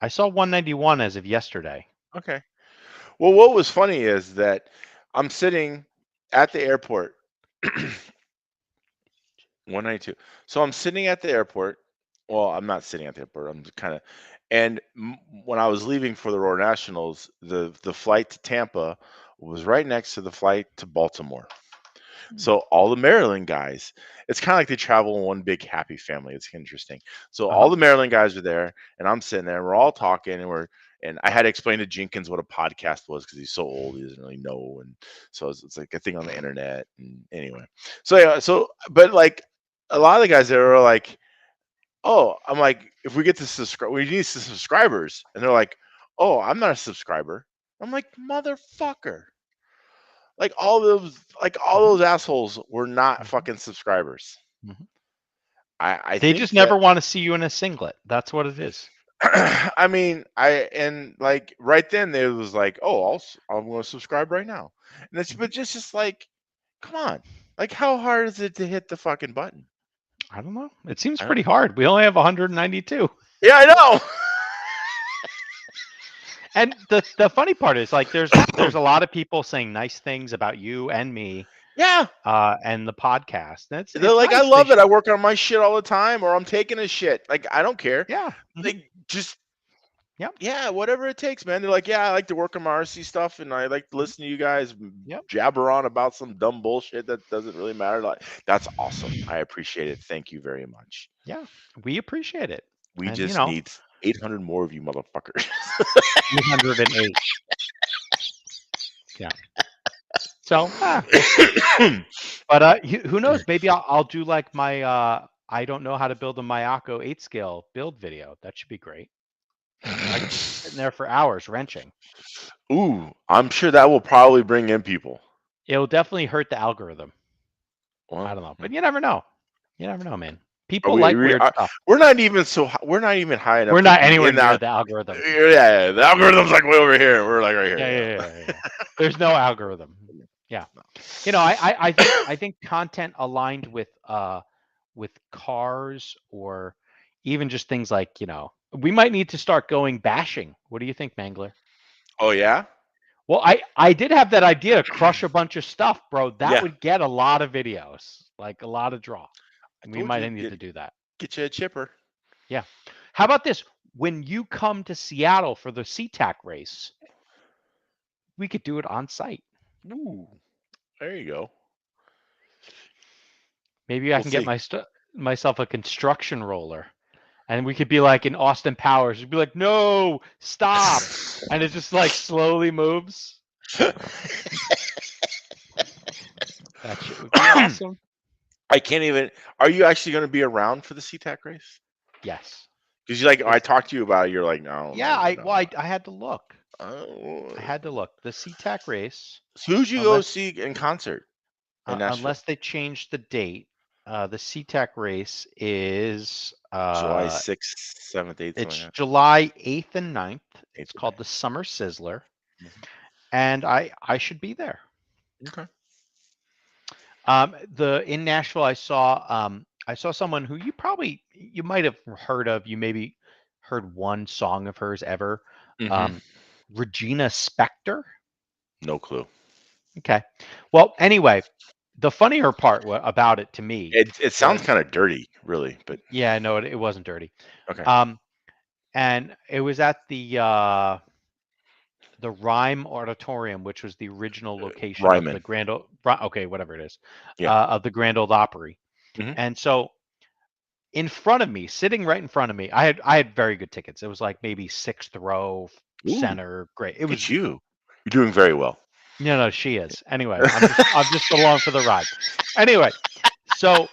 I saw 191 as of yesterday. Okay. Well, what was funny is that I'm sitting at the airport. 192. So I'm sitting at the airport. Well, I'm not sitting at the airport. I'm kind of, and when I was leaving for the Roar Nationals, the flight to Tampa was right next to the flight to Baltimore. So all the Maryland guys, it's kind of like they travel in one big happy family. It's interesting. So all the Maryland guys are there, and I'm sitting there. We're all talking, and I had to explain to Jenkins what a podcast was because he's so old, he doesn't really know. And so it's like a thing on the internet. And anyway, so yeah, but like a lot of the guys there are like, oh, I'm like, if we get to subscribe, we need some subscribers, and they're like, oh, I'm not a subscriber. I'm like, motherfucker. Like all those assholes were not fucking subscribers. I They think just never want to see you in a singlet. That's what it is. I mean, like right then it was like, oh, I'm going to subscribe right now, and it's but just like, come on, like how hard is it to hit the fucking button? I don't know. It seems pretty hard. We only have 192. Yeah, I know. And the funny part is like there's a lot of people saying nice things about you and me. Yeah. And the podcast. They're like, nice. I love it. I work on my shit all the time, or I'm taking a shit. Like, I don't care. Yeah. Like, just Yep. Yeah, whatever it takes, man. They're like, yeah, I like to work on my RC stuff, and I like to listen to you guys jabber on about some dumb bullshit that doesn't really matter. Like, that's awesome. I appreciate it. Thank you very much. Yeah, we appreciate it. We just need 800 more of you motherfuckers. 808. Yeah. So, but who knows? Maybe I'll do like my I don't know how to build a Mayako 8 scale build video. That should be great. I could be sitting there for hours wrenching. Ooh, I'm sure that will probably bring in people. It'll definitely hurt the algorithm. Well, I don't know, but you never know. You never know, man. People like weird stuff. We're not even high enough. We're not anywhere near the algorithm. Yeah, the algorithm's like way over here. We're like right here. Yeah. There's no algorithm. Yeah. You know, I think content aligned with cars or even just things like, you know, we might need to start going bashing. What do you think, Mangler? Oh yeah. Well, I did have that idea to crush a bunch of stuff, bro. That would get a lot of videos, like a lot of draw. We might need to do that. Get you a chipper. Yeah. How about this? When you come to Seattle for the SeaTac race, we could do it on site. Ooh, there you go. Maybe I can get myself a construction roller, and we could be like in Austin Powers. We'd be like, "No, stop!" and it just like slowly moves. That shit would be awesome. I can't even. Are you actually going to be around for the SeaTac race? Yes. Because I talked to you about it. You're like, no. Yeah, no. I had to look. Oh. I had to look. The SeaTac race. So who'd you go see in concert? Unless they changed the date. The SeaTac race is July 6th, 7th, 8th. It's July 8th and 9th. It's called the Summer Sizzler. And I should be there. Okay. In Nashville, I saw someone who you might have heard of. You maybe heard one song of hers ever. Regina Spektor. No clue. Okay. Well, anyway, the funnier part about it to me, it sounds kind of dirty, really, but yeah, no, it wasn't dirty. Okay. And it was at the Rhyme Auditorium, which was the original location of the Grand Old, whatever it is, of the Grand Old Opry. And so, sitting right in front of me, I had very good tickets. It was like maybe 6th row, center. Great. It was you. You're doing very well. No, she is. Anyway, I'm just along for the ride. Anyway, so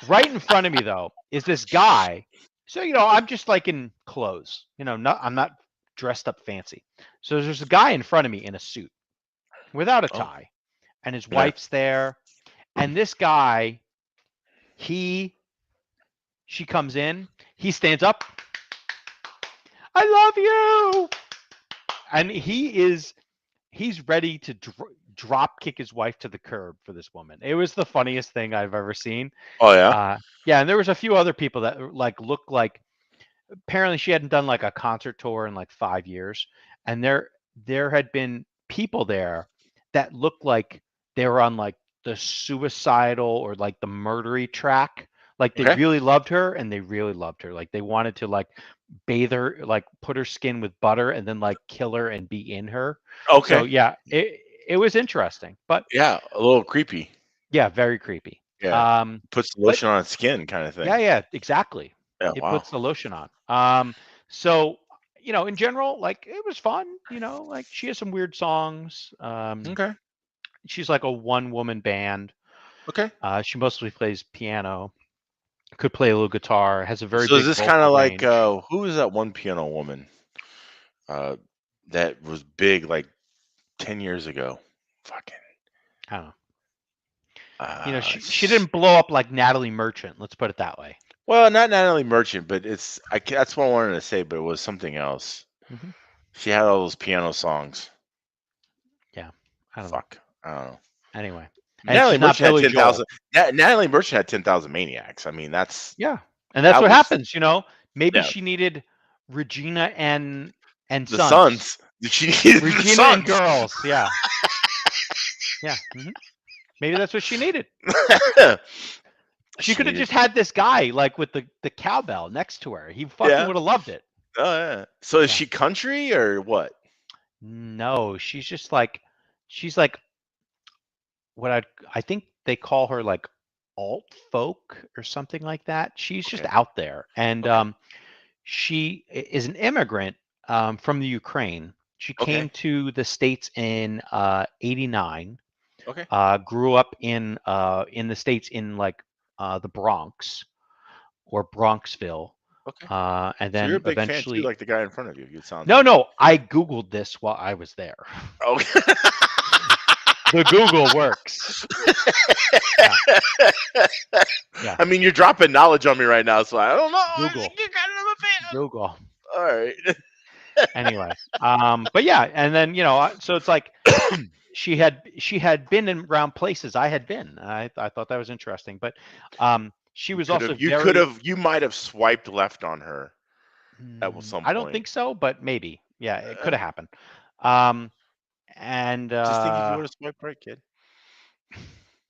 Right in front of me though is this guy. So I'm just like in clothes. I'm not dressed up fancy. So there's a guy in front of me in a suit without a Oh, tie, and his yeah. wife's there. And this guy, he she comes in, he stands up. I love you, and he's ready to drop kick his wife to the curb for this woman. It was the funniest thing I've ever seen. Oh yeah. Yeah, and there was a few other people that like looked like apparently she hadn't done like a concert tour in like 5 years, and there had been people there that looked like they were on like the suicidal or like the murdery track. Like they Okay. really loved her and they really loved her. Like they wanted to like bathe her, like put her skin with butter and then like kill her and be in her. So Okay. yeah, it was interesting, but Yeah, a little creepy. yeah, very creepy. Yeah. Um, Puts the but lotion on its skin kind of yeah, thing. yeah, exactly. Yeah, It wow. puts the lotion on. So in general, like it was fun. Like she has some weird songs. Okay. She's like a one-woman band. Okay. She mostly plays piano. Could play a little guitar. Has a very So is big this kind vocal of like range. who is that one piano woman uh that was big like 10 years ago? Fucking I don't know. She sh- didn't blow up like Natalie Merchant. Let's put it that way. well, not Natalie Merchant, but that's what I wanted to say, but it was something else. Hmm. She had all those piano songs. Yeah, I don't know. Fuck. I don't know. Anyway, and Natalie she's not Merchant had Billy 10,000. Joel. Natalie Merchant had 10,000 Maniacs. I mean, Yeah, and that's that what was happens. Maybe yeah. she needed Regina and The Sons. Suns. She needed the Regina and Suns. Girls. Yeah, yeah. Maybe that's what she needed. She She could have needed just had this guy like with the cowbell next to her. He fucking yeah. would have loved it. Oh yeah. So is Yeah. she country or what? No, she's like what I think they call her like alt folk or something like that. She's just Okay. out there, and Okay. she is an immigrant from the Ukraine. She came Okay. to the States in '89. Okay. Grew up in the States in like the Bronx or Bronxville, Okay. and So you're a then big fan too, eventually. like the guy in front of you. It sounds No, like. no, I Googled this while I was there. Okay. The Google works. Yeah, yeah. I mean, you're dropping knowledge on me right now, so I don't know. I Google, think you're kind of a fan. Google. All right. Anyway, but yeah, and then so it's like she had been in around places I had been. I thought that was interesting, but she was also very. You might have swiped left on her at some I don't point. think so, but maybe. Yeah, it could Uh, have happened. Um, and just think if you would have swiped right, kid.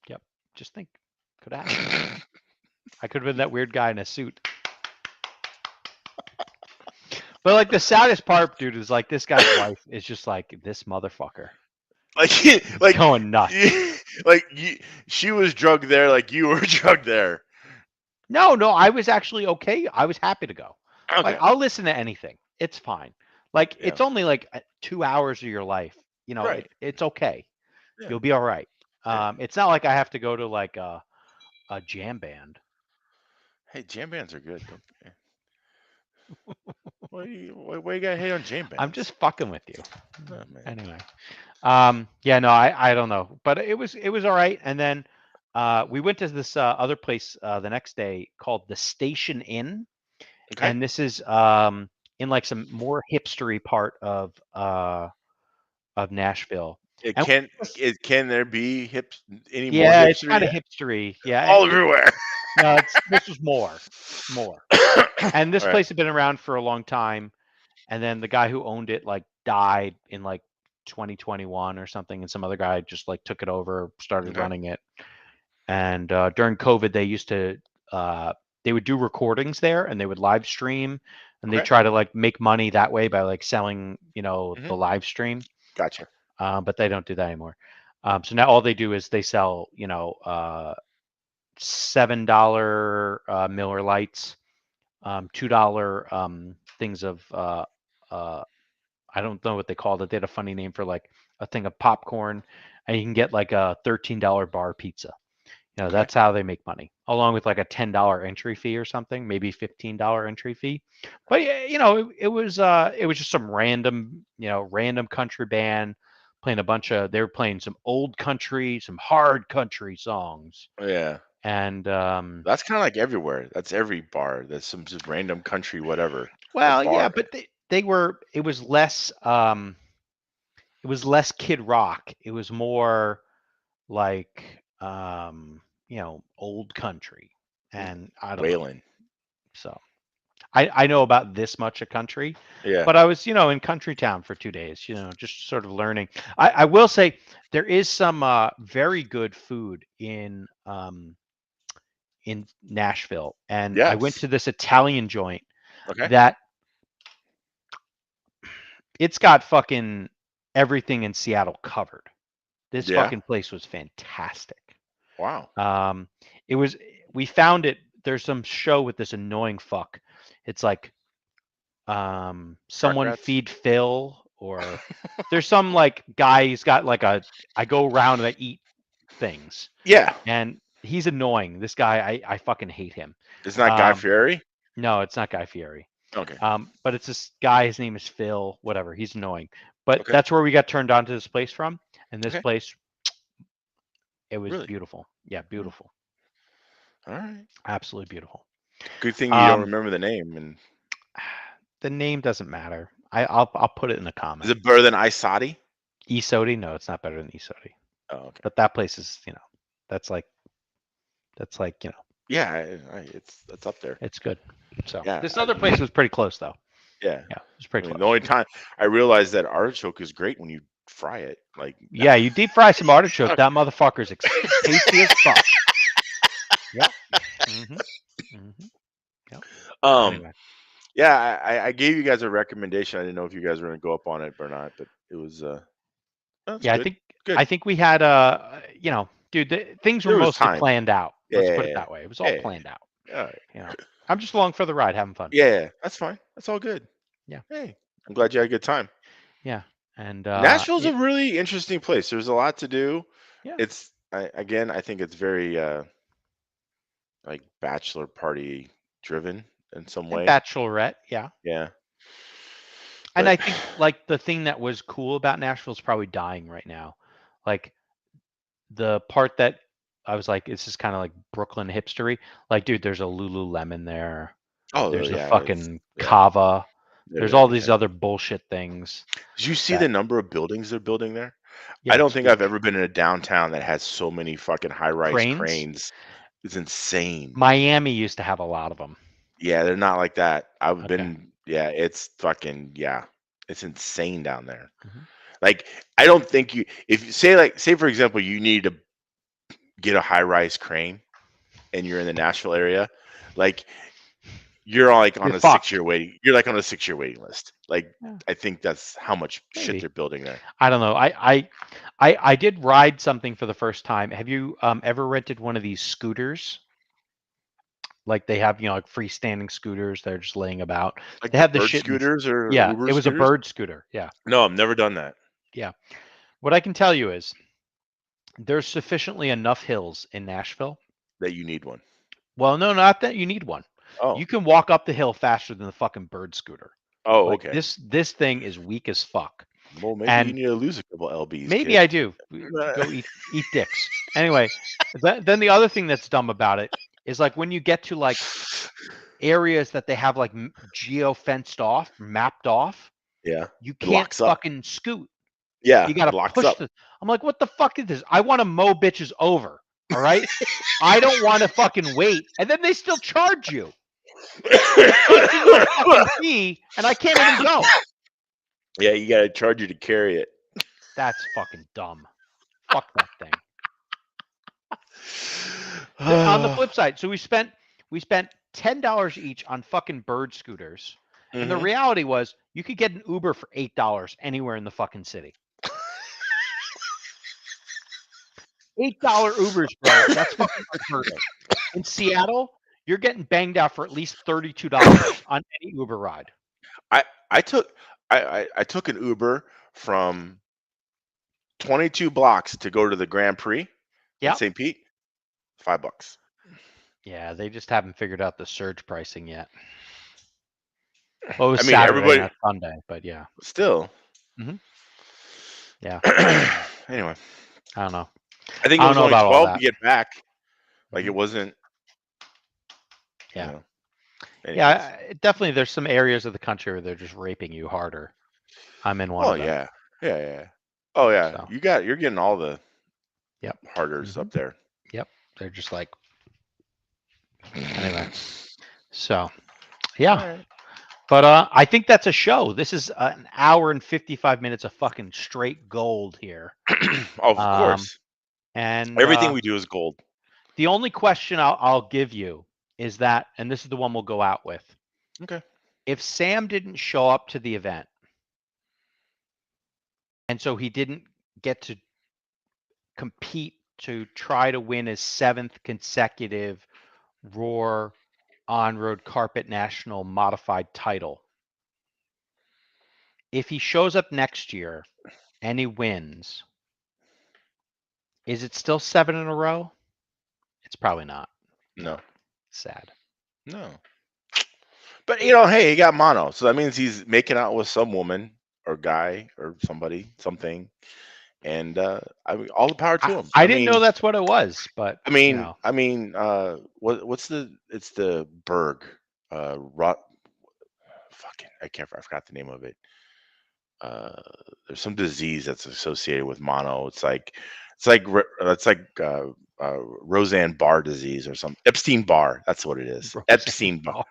yep, just think could have happened. I could have been that weird guy in a suit. But like the saddest part, dude, is like this guy's wife is just like this motherfucker Like, is going nuts. she was drugged there, like you were drugged there. No, I was actually okay. I was happy to go. Like Okay. I'll listen to anything. It's fine. Like Yeah. it's only like 2 hours of your life. Right. It's okay. Yeah. You'll be all right. Yeah. It's not like I have to go to like a jam band. Hey, jam bands are good. Don't why you got hate on jam I'm bands? just fucking with you. Oh, man. Anyway. Yeah, no, I don't know, but it was all right. And then we went to this other place the next day called the Station Inn, Okay. and this is in like some more hipstery part of Nashville. It And can there be any more yeah, it's kind hipstery? of hipstery. Yeah, All everywhere. no, this was more. And this All right. place had been around for a long time, and then the guy who owned it like died in like 2021 or something, and some other guy just like took it over, started Okay. running it. And during COVID, they would do recordings there, and they would live stream, and they Okay. try to like make money that way by like selling, Mhm. the live stream. Gotcha. But they don't do that anymore. So now all they do is they sell, $7 Miller Lights, $2 things of I don't know what they called it. They had a funny name for like a thing of popcorn, and you can get like a $13 bar pizza. You know, Okay. that's how they make money, along with like a $10 entry fee or something, maybe $15 entry fee. But yeah, you know, it was just some random, you know, random country band playing a bunch of. They were playing some old country, some hard country songs, Yeah. and That's kind of like everywhere. That's every bar. That's some just random country, whatever. A well, yeah, bar. but they were. It was less Kid Rock. It was more like you know, old country, and I don't know. Wailing. So I know about this much of country, Yeah. but I was, you know, in country town for 2 days, you know, just sort of learning. I will say there is some very good food in Nashville, and I went Yes. to this Italian joint Okay. that it's got fucking everything in Seattle covered. This Yeah. fucking place was fantastic. Wow. Um, it was we found it. There's some show with this annoying fuck. It's like someone Rugrats. feed Phil, or there's some like guy, he's got like a I go around and I eat things, Yeah. and he's annoying. This guy, I fucking hate him. It's not Guy Um, Fieri. no, it's not Guy Fieri. Okay. But it's this guy, his name is Phil, whatever. He's annoying. But Okay. that's where we got turned on to this place from. And this Okay. place, it was Really? beautiful. Yeah, Mm. beautiful. All right. Absolutely beautiful. Good thing you don't Um, remember the name. And the name doesn't matter. I'll put it in the is comment. it better than Isodi? Isodi? No, it's not better than Isodi. Oh, okay. But that place is, you know, that's like, you know, Yeah, it's up there. it's good. So Yeah. this other place was pretty close though. Yeah. Yeah, it was I pretty mean, close. the only time I realized that artichoke is great when you fry it. Like, Yeah, you deep fry some artichoke, that motherfucker's tasty as fuck. Yep. Mm-hmm. Mm-hmm. Yep. Anyway, yeah, I gave you guys a recommendation. I didn't know if you guys were gonna go up on it or not, but it was that's yeah, good. I Good. think we had you know, dude, things were There was mostly time. planned out. Yeah, Let's yeah, put it yeah. that way. It was all Yeah, planned out. all right. You know, I'm just along for the ride, having fun. Yeah, that's fine. That's all good. Yeah. Hey, I'm glad you had a good time. Yeah. And Nashville's a really interesting place. There's a lot to do. yeah, Again, I think it's very like bachelor party driven in some and way. bachelorette, yeah. Yeah. And But I think like the thing that was cool about Nashville is probably dying right now. Like the part that I was like, this is kind of like Brooklyn hipstery. Like, dude, there's a Lululemon there. oh There's a yeah, it's fucking yeah, Kava. there's There's all these everything. other bullshit things Did you see the that, number of buildings they're building there? I yeah, don't it's think I've huge. ever been in a downtown that has so many fucking high-rise Cranes. cranes. It's insane. Miami used to have a lot of them. Yeah, they're not like that. I've Okay. been yeah, it's fucking yeah. It's insane down there. Hmm. Like I don't think you if you say for example you need to get a high-rise crane and you're in the Nashville area, like you're like on You're a fucked. 6-year waiting. You're like on a 6-year waiting list. Like Yeah, I think that's how much shit maybe. they're building there. I don't know. I did ride something for the first time. Have you ever rented one of these scooters? Like they have, you know, like freestanding scooters. They're just laying about. Like They the have the bird shit in. scooters or Yeah, Uber it was a scooters? bird scooter. Yeah, No, I've never done that. yeah. What I can tell you is there's sufficiently enough hills in Nashville. That you need one. Well, no, not that you need one. Oh. You can walk up the hill faster than the fucking bird scooter. Oh, Like okay. this thing is weak as fuck. Well, maybe you And need to lose a couple LBs, maybe kid. I do. Go eat dicks. Anyway, then the other thing that's dumb about it is like when you get to like areas that they have like geo fenced off, mapped off, Yeah. you It can't locks up. fucking scoot. Yeah, You it gotta locks push up. the. I'm like, what the fuck is this? I want to mow bitches over. All right. I don't want to fucking wait, and then they still charge you. They're charging you a fucking fee, and I can't even go. Yeah, you gotta charge you to carry it. That's fucking dumb. Fuck that thing. On the flip side, so we spent $10 each on fucking bird scooters, and the Mhm. reality was you could get an Uber for $8 anywhere in the fucking city. $8 Ubers, bro. That's fucking unheard of. In Seattle, you're getting banged out for at least $32 on any Uber ride. I took I took an Uber from 22 blocks to go to the Grand Prix in Yeah. St. Pete. $5. Yeah, they just haven't figured out the surge pricing yet. Well, it was I mean, Saturday, everybody not Sunday, but yeah. still. Yeah. Anyway, I don't know. I think I it don't was know only about all 12 that. to get back. Like Mhm. it wasn't. Yeah. You know, Yeah, definitely. There's some areas of the country where they're just raping you harder. I'm in one oh of them. yeah, yeah. Oh yeah, So. you're getting all the Yep. harders up there. Yep. They're just like. Anyway. So. Yeah. Right. But I think that's a show. This is an hour and 55 minutes of fucking straight gold here. Of course. And Everything we do is gold. The only question I'll give you is that, and this is the one we'll go out with. Okay. If Sam didn't show up to the event, and so he didn't get to compete to try to win his 7th consecutive Roar On-Road Carpet National Modified title, if he shows up next year and he wins, is it still 7 in a row? It's probably not. No. Sad. No. But hey, he got mono, so that means he's making out with some woman or guy or somebody, something, and I mean, all the power to him. I didn't know that's what it was, but what's it's the Berg, fucking I forgot the name of it. There's some disease that's associated with mono. It's like Roseanne Barr disease or something. Epstein Barr. That's what it is. Epstein Barr.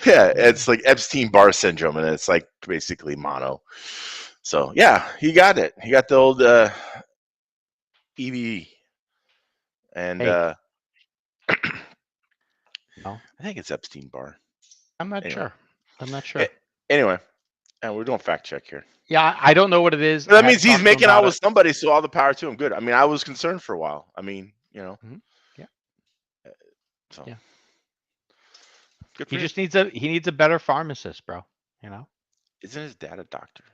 Yeah, it's like Epstein Barr syndrome, and it's like basically mono. So yeah, he got it. He got the old EV, and no, I think it's Epstein Barr. I'm not sure. I'm not sure. Anyway, and we're doing fact check here. Yeah, I don't know what it is. But that means he's making out with somebody, so all the power to him. Good. I mean, I was concerned for a while. I mean, Yeah. So yeah. Good he just needs a better pharmacist, bro. Isn't his dad a doctor?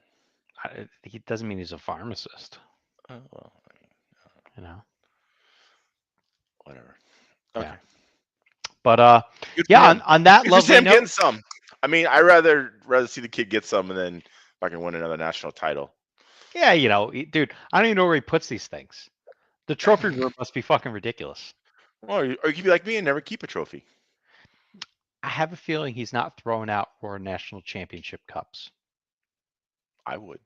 He doesn't mean he's a pharmacist. Oh well. Whatever. Okay. Yeah. But on that Good lovely for Sam note, getting some. I mean, I rather see the kid get some and then I can win another national title. Yeah, dude, I don't even know where he puts these things. The trophy room must be fucking ridiculous. Or you could be like me and never keep a trophy. I have a feeling he's not throwing out for national championship cups. I would.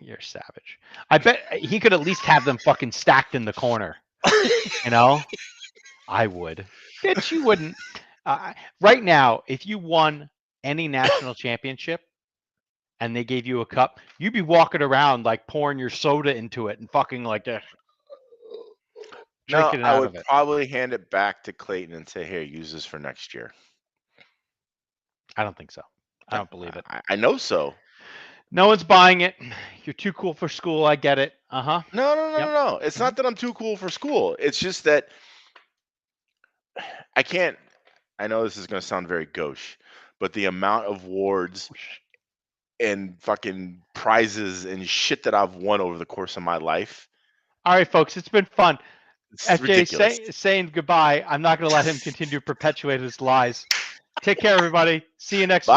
You're savage. I bet he could at least have them fucking stacked in the corner. I would. Bitch, you wouldn't. Right now, if you won any national championship and they gave you a cup, you'd be walking around like pouring your soda into it and fucking like this. No, I would probably hand it back to Clayton and say, "Here, use this for next year." I don't think so. I don't believe it. I know so. No one's buying it. You're too cool for school. I get it. No. It's not that I'm too cool for school. It's just that I can't. I know this is going to sound very gauche, but the amount of awards and fucking prizes and shit that I've won over the course of my life. All right, folks, it's been fun. It's FJ saying goodbye. I'm not going to let him continue to perpetuate his lies. Take care, everybody. See you next week.